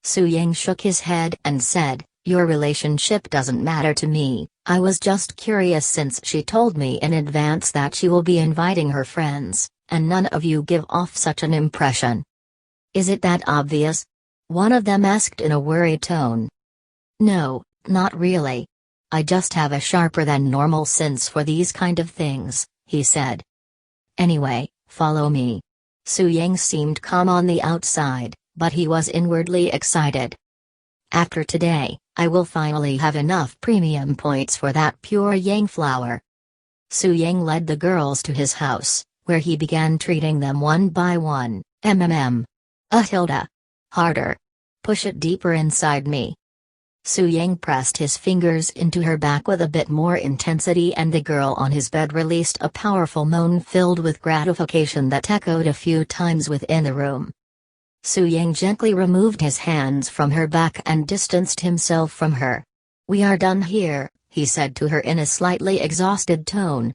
Su Ying shook his head and said, "Your relationship doesn't matter to me, I was just curious since she told me in advance that she will be inviting her friends, and none of you give off such an impression." "Is it that obvious?" one of them asked in a worried tone. "No, not really. I just have a sharper than normal sense for these kind of things," he said. "Anyway, follow me." Su Ying seemed calm on the outside, but he was inwardly excited. "After today, I will finally have enough premium points for that pure yang flower." Su Ying led the girls to his house, where he began treating them one by one. Hilda. Harder. Push it deeper inside me." Su Ying pressed his fingers into her back with a bit more intensity, and the girl on his bed released a powerful moan filled with gratification that echoed a few times within the room. Su Ying gently removed his hands from her back and distanced himself from her. "We are done here," he said to her in a slightly exhausted tone.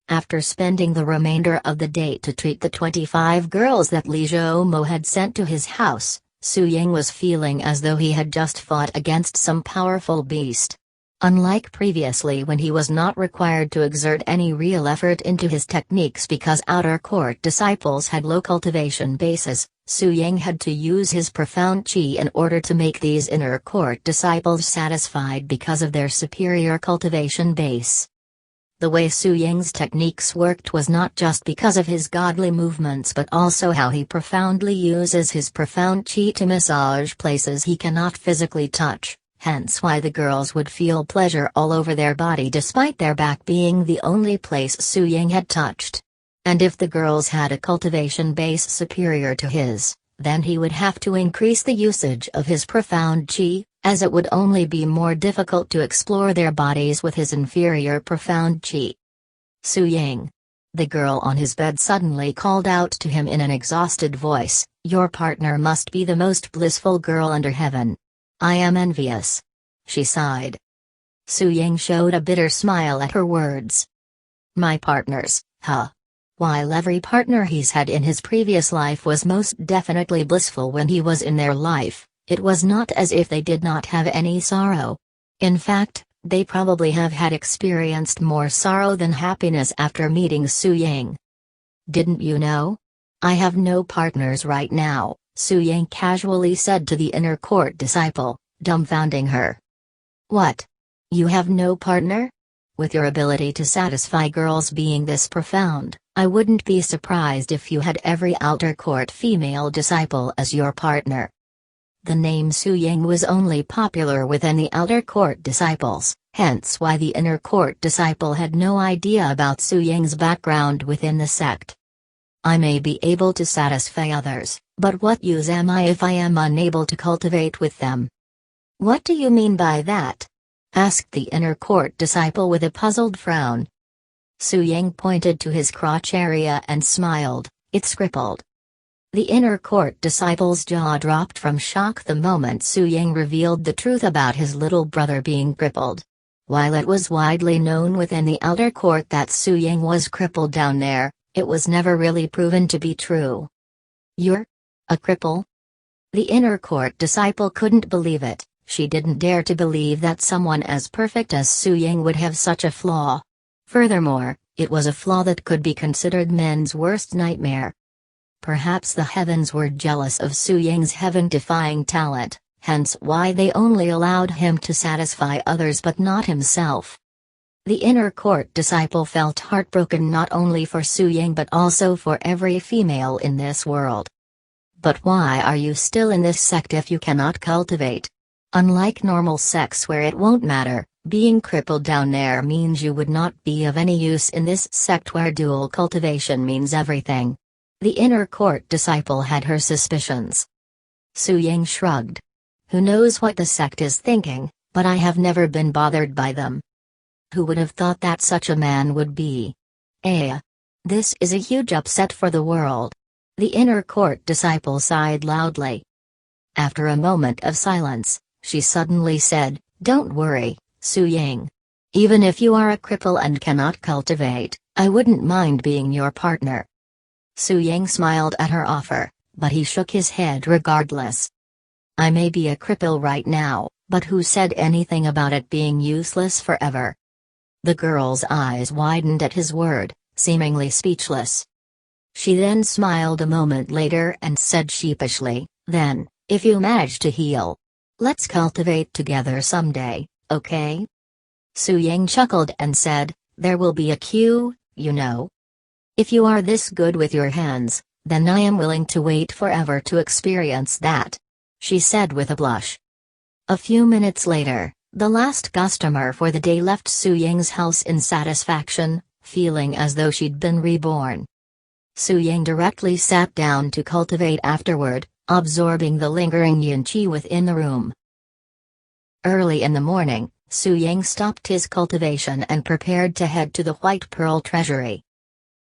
After spending the remainder of the day to treat the 25 girls that Li Zhoumo had sent to his house, Su Ying was feeling as though he had just fought against some powerful beast. Unlike previously when he was not required to exert any real effort into his techniques because outer court disciples had low cultivation bases, Su Ying had to use his profound qi in order to make these inner court disciples satisfied because of their superior cultivation base. The way Su Ying's techniques worked was not just because of his godly movements but also how he profoundly uses his profound qi to massage places he cannot physically touch, hence why the girls would feel pleasure all over their body despite their back being the only place Su Ying had touched. And if the girls had a cultivation base superior to his, then he would have to increase the usage of his profound qi, as it would only be more difficult to explore their bodies with his inferior profound qi. "Su Ying." The girl on his bed suddenly called out to him in an exhausted voice, "Your partner must be the most blissful girl under heaven. I am envious." She sighed. Su Ying showed a bitter smile at her words. "My partners, huh? While every partner he's had in his previous life was most definitely blissful when he was in their life, it was not as if they did not have any sorrow. In fact, they probably have had experienced more sorrow than happiness after meeting Su Ying." "Didn't you know? I have no partners right now," Su Ying casually said to the inner court disciple, dumbfounding her. "What? You have no partner? With your ability to satisfy girls being this profound, I wouldn't be surprised if you had every outer court female disciple as your partner." The name Su Ying was only popular within the outer court disciples, hence why the inner court disciple had no idea about Su Ying's background within the sect. "I may be able to satisfy others, but what use am I if I am unable to cultivate with them?" "What do you mean by that?" asked the inner court disciple with a puzzled frown. Su Ying pointed to his crotch area and smiled, "It's crippled." The inner court disciple's jaw dropped from shock the moment Su Ying revealed the truth about his little brother being crippled. While it was widely known within the outer court that Su Ying was crippled down there, it was never really proven to be true. "You're a cripple?" The inner court disciple couldn't believe it. She didn't dare to believe that someone as perfect as Su Ying would have such a flaw. Furthermore, it was a flaw that could be considered men's worst nightmare. Perhaps the heavens were jealous of Su Ying's heaven-defying talent, hence why they only allowed him to satisfy others but not himself. The inner court disciple felt heartbroken not only for Su Ying but also for every female in this world. "But why are you still in this sect if you cannot cultivate? Unlike normal sects where it won't matter, being crippled down there means you would not be of any use in this sect where dual cultivation means everything." The inner court disciple had her suspicions. Su Ying shrugged. Who knows what the sect is thinking, but I have never been bothered by them. Who would have thought that such a man would be? This is a huge upset for the world. The inner court disciple sighed loudly. After a moment of silence, she suddenly said, "Don't worry, Su Ying. Even if you are a cripple and cannot cultivate, I wouldn't mind being your partner." Su Ying smiled at her offer, but he shook his head regardless. "I may be a cripple right now, but who said anything about it being useless forever?" The girl's eyes widened at his word, seemingly speechless. She then smiled a moment later and said sheepishly, "Then, if you manage to heal, let's cultivate together someday, okay?" Su Ying chuckled and said, "There will be a queue, you know. If you are this good with your hands, then I am willing to wait forever to experience that," she said with a blush. A few minutes later, the last customer for the day left Su Ying's house in satisfaction, feeling as though she'd been reborn. Su Ying directly sat down to cultivate afterward, absorbing the lingering yin qi within the room. Early in the morning, Su Ying stopped his cultivation and prepared to head to the White Pearl Treasury.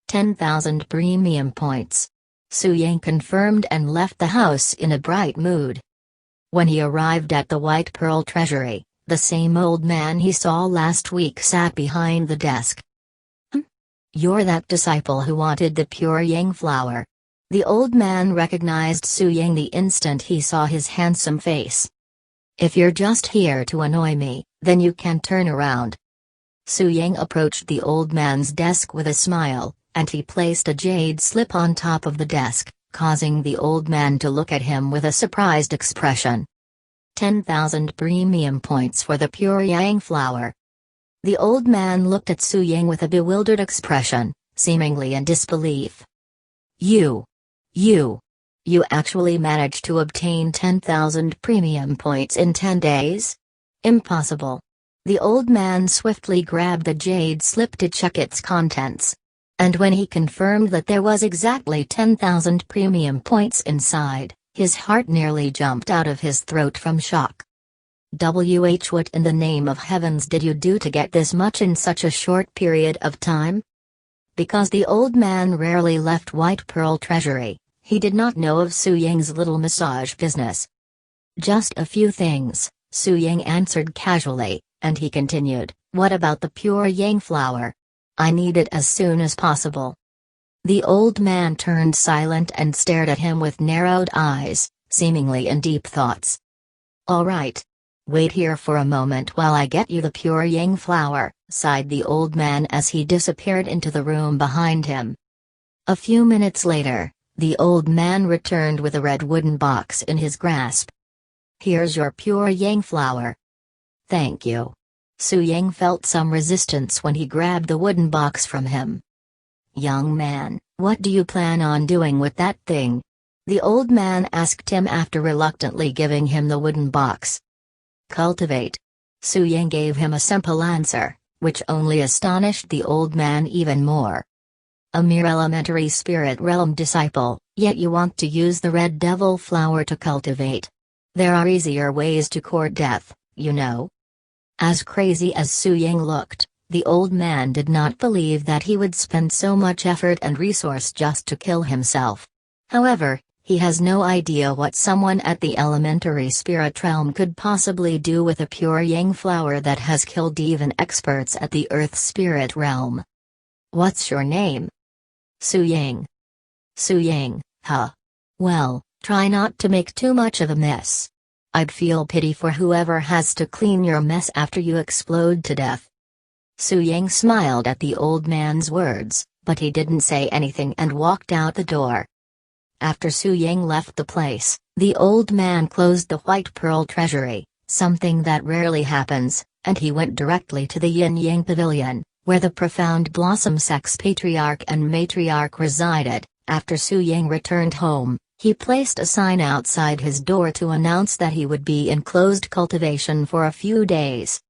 10,000 premium points. Su Ying confirmed and left the house in a bright mood. When he arrived at the White Pearl Treasury, the same old man he saw last week sat behind the desk. "You're that disciple who wanted the pure yang flower." The old man recognized Su Ying the instant he saw his handsome face. "If you're just here to annoy me, then you can turn around." Su Ying approached the old man's desk with a smile, and he placed a jade slip on top of the desk, causing the old man to look at him with a surprised expression. 10,000 premium points for the pure yang flower. The old man looked at Su Ying with a bewildered expression, seemingly in disbelief. You actually managed to obtain 10,000 premium points in 10 days? Impossible." The old man swiftly grabbed the jade slip to check its contents. And when he confirmed that there was exactly 10,000 premium points inside, his heart nearly jumped out of his throat from shock. What in the name of heavens did you do to get this much in such a short period of time? Because the old man rarely left White Pearl Treasury, he did not know of Su Ying's little massage business. "Just a few things," Su Ying answered casually, and he continued, "What about the pure yang flower? I need it as soon as possible." The old man turned silent and stared at him with narrowed eyes, seemingly in deep thoughts. "All right. Wait here for a moment while I get you the pure yang flower," sighed the old man as he disappeared into the room behind him. A few minutes later, the old man returned with a red wooden box in his grasp. "Here's your pure yang flower." "Thank you." Su Ying felt some resistance when he grabbed the wooden box from him. "Young man, what do you plan on doing with that thing?" the old man asked him after reluctantly giving him the wooden box. "Cultivate." Su Ying gave him a simple answer, which only astonished the old man even more. "A mere elementary spirit realm disciple, yet you want to use the red devil flower to cultivate. There are easier ways to court death, you know." As crazy as Su Ying looked, the old man did not believe that he would spend so much effort and resource just to kill himself. However, he has no idea what someone at the elementary spirit realm could possibly do with a pure yang flower that has killed even experts at the earth spirit realm. "What's your name?" "Su Ying." "Su Ying, huh? Well, try not to make too much of a mess. I'd feel pity for whoever has to clean your mess after you explode to death." Su Ying smiled at the old man's words, but he didn't say anything and walked out the door. After Su Ying left the place, the old man closed the White Pearl Treasury, something that rarely happens, and he went directly to the Yin Yang Pavilion, where the Profound Blossom Sex Patriarch and Matriarch resided. After Su Ying returned home, he placed a sign outside his door to announce that he would be in closed cultivation for a few days.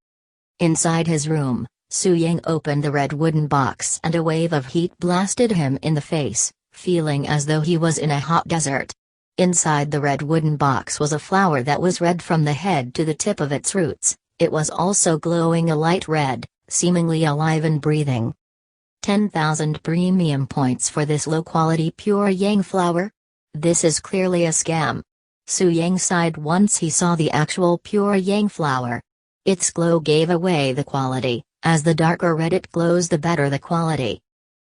Inside his room, Su Ying opened the red wooden box and a wave of heat blasted him in the face, feeling as though he was in a hot desert. Inside the red wooden box was a flower that was red from the head to the tip of its roots. It was also glowing a light red, seemingly alive and breathing. 10,000 premium points for this low-quality pure yang flower? This is clearly a scam. Su Yang sighed once he saw the actual pure yang flower. Its glow gave away the quality. As the darker red it glows, the better the quality.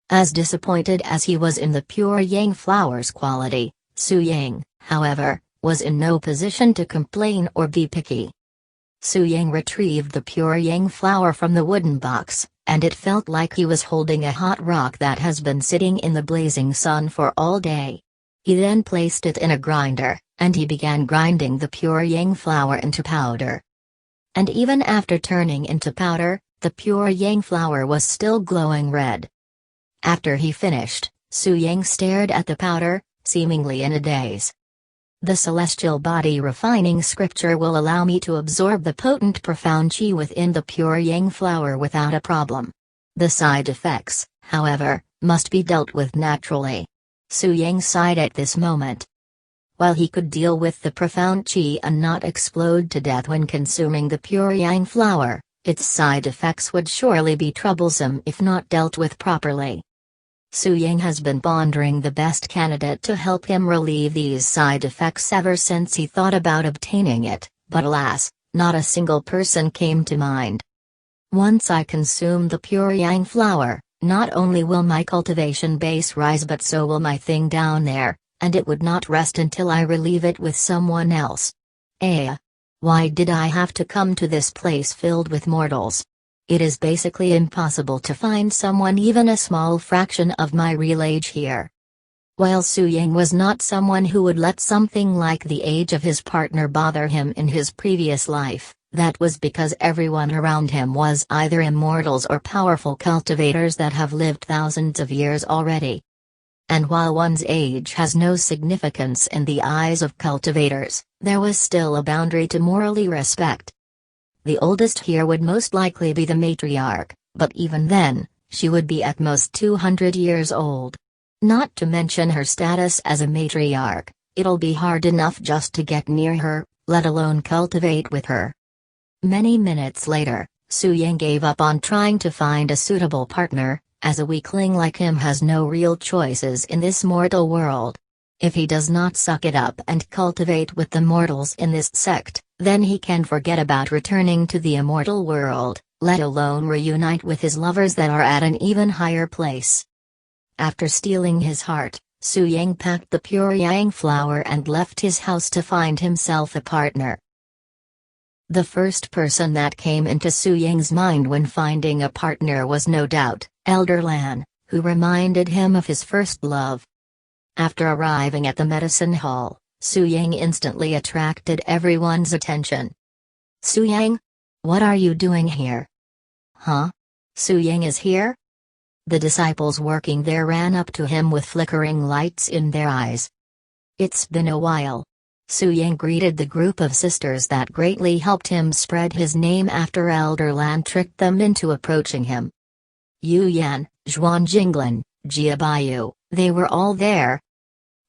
As disappointed as he was in the pure yang flower's quality, Su Yang, however, was in no position to complain or be picky. Su Yang retrieved the pure yang flower from the wooden box, and it felt like he was holding a hot rock that has been sitting in the blazing sun for all day. He then placed it in a grinder, and he began grinding the pure yang flower into powder. And even after turning into powder, the pure yang flower was still glowing red. After he finished, Su Yang stared at the powder, seemingly in a daze. The celestial body refining scripture will allow me to absorb the potent profound qi within the pure yang flower without a problem. The side effects, however, must be dealt with naturally. Su Yang sighed at this moment. While he could deal with the profound qi and not explode to death when consuming the pure yang flower, its side effects would surely be troublesome if not dealt with properly. Su Yang has been pondering the best candidate to help him relieve these side effects ever since he thought about obtaining it, but alas, not a single person came to mind. Once I consume the pure yang flower, not only will my cultivation base rise but so will my thing down there, and it would not rest until I relieve it with someone else. Why did I have to come to this place filled with mortals? It is basically impossible to find someone even a small fraction of my real age here. While Su Yang was not someone who would let something like the age of his partner bother him in his previous life, that was because everyone around him was either immortals or powerful cultivators that have lived thousands of years already. And while one's age has no significance in the eyes of cultivators, there was still a boundary to morally respect. The oldest here would most likely be the matriarch, but even then, she would be at most 200 years old. Not to mention her status as a matriarch, it'll be hard enough just to get near her, let alone cultivate with her. Many minutes later, Su Yang gave up on trying to find a suitable partner, as a weakling like him has no real choices in this mortal world. If he does not suck it up and cultivate with the mortals in this sect, then he can forget about returning to the immortal world, let alone reunite with his lovers that are at an even higher place. After stealing his heart, Su Yang packed the pure yang flower and left his house to find himself a partner. The first person that came into Su Yang's mind when finding a partner was no doubt Elder Lan, who reminded him of his first love. After arriving at the medicine hall, Su Yang instantly attracted everyone's attention. Su Yang? What are you doing here? Huh? Su Yang is here? The disciples working there ran up to him with flickering lights in their eyes. It's been a while. Su Yang greeted the group of sisters that greatly helped him spread his name after Elder Lan tricked them into approaching him. Yu Yan, Zhuan Jinglan, Jia Baiyu, they were all there.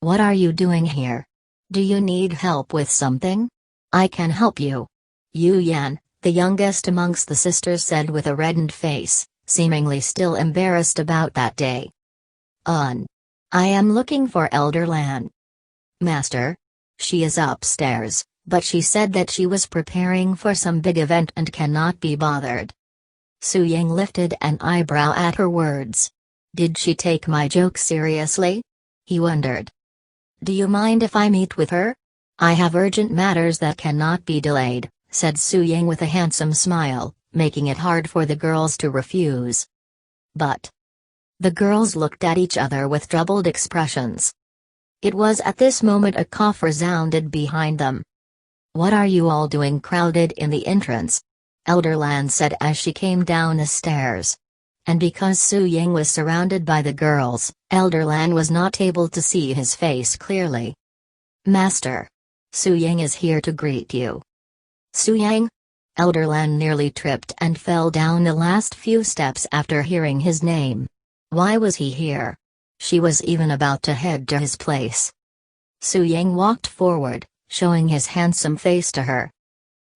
What are you doing here? Do you need help with something? I can help you. Yu Yan, the youngest amongst the sisters, said with a reddened face, seemingly still embarrassed about that day. I am looking for Elder Lan. Master? She is upstairs, but she said that she was preparing for some big event and cannot be bothered. Su Yang lifted an eyebrow at her words. Did she take my joke seriously? He wondered. Do you mind if I meet with her? I have urgent matters that cannot be delayed, said Su Yang with a handsome smile, making it hard for the girls to refuse. But the girls looked at each other with troubled expressions. It was at this moment a cough resounded behind them. What are you all doing crowded in the entrance? Elder Lan said as she came down the stairs. And because Su Yang was surrounded by the girls, Elder Lan was not able to see his face clearly. Master. Su Yang is here to greet you. Su Yang? Elder Lan nearly tripped and fell down the last few steps after hearing his name. Why was he here? She was even about to head to his place. Su Yang walked forward, showing his handsome face to her.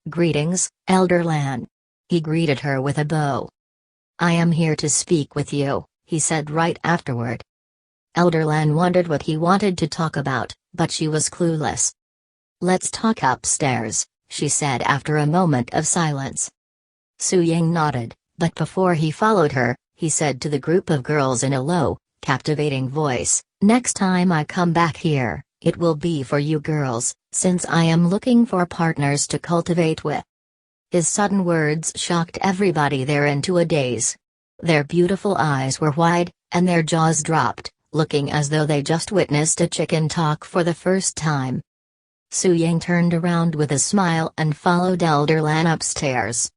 "Greetings, Elder Lan." He greeted her with a bow. "I am here to speak with you," he said right afterward. Elder Lan wondered what he wanted to talk about, but she was clueless. "Let's talk upstairs," she said after a moment of silence. Su Yang nodded, but before he followed her, he said to the group of girls in a low, captivating voice, "Next time I come back here, it will be for you girls, since I am looking for partners to cultivate with." His sudden words shocked everybody there into a daze. Their beautiful eyes were wide, and their jaws dropped, looking as though they just witnessed a chicken talk for the first time. Su Yang turned around with a smile and followed Elder Lan upstairs.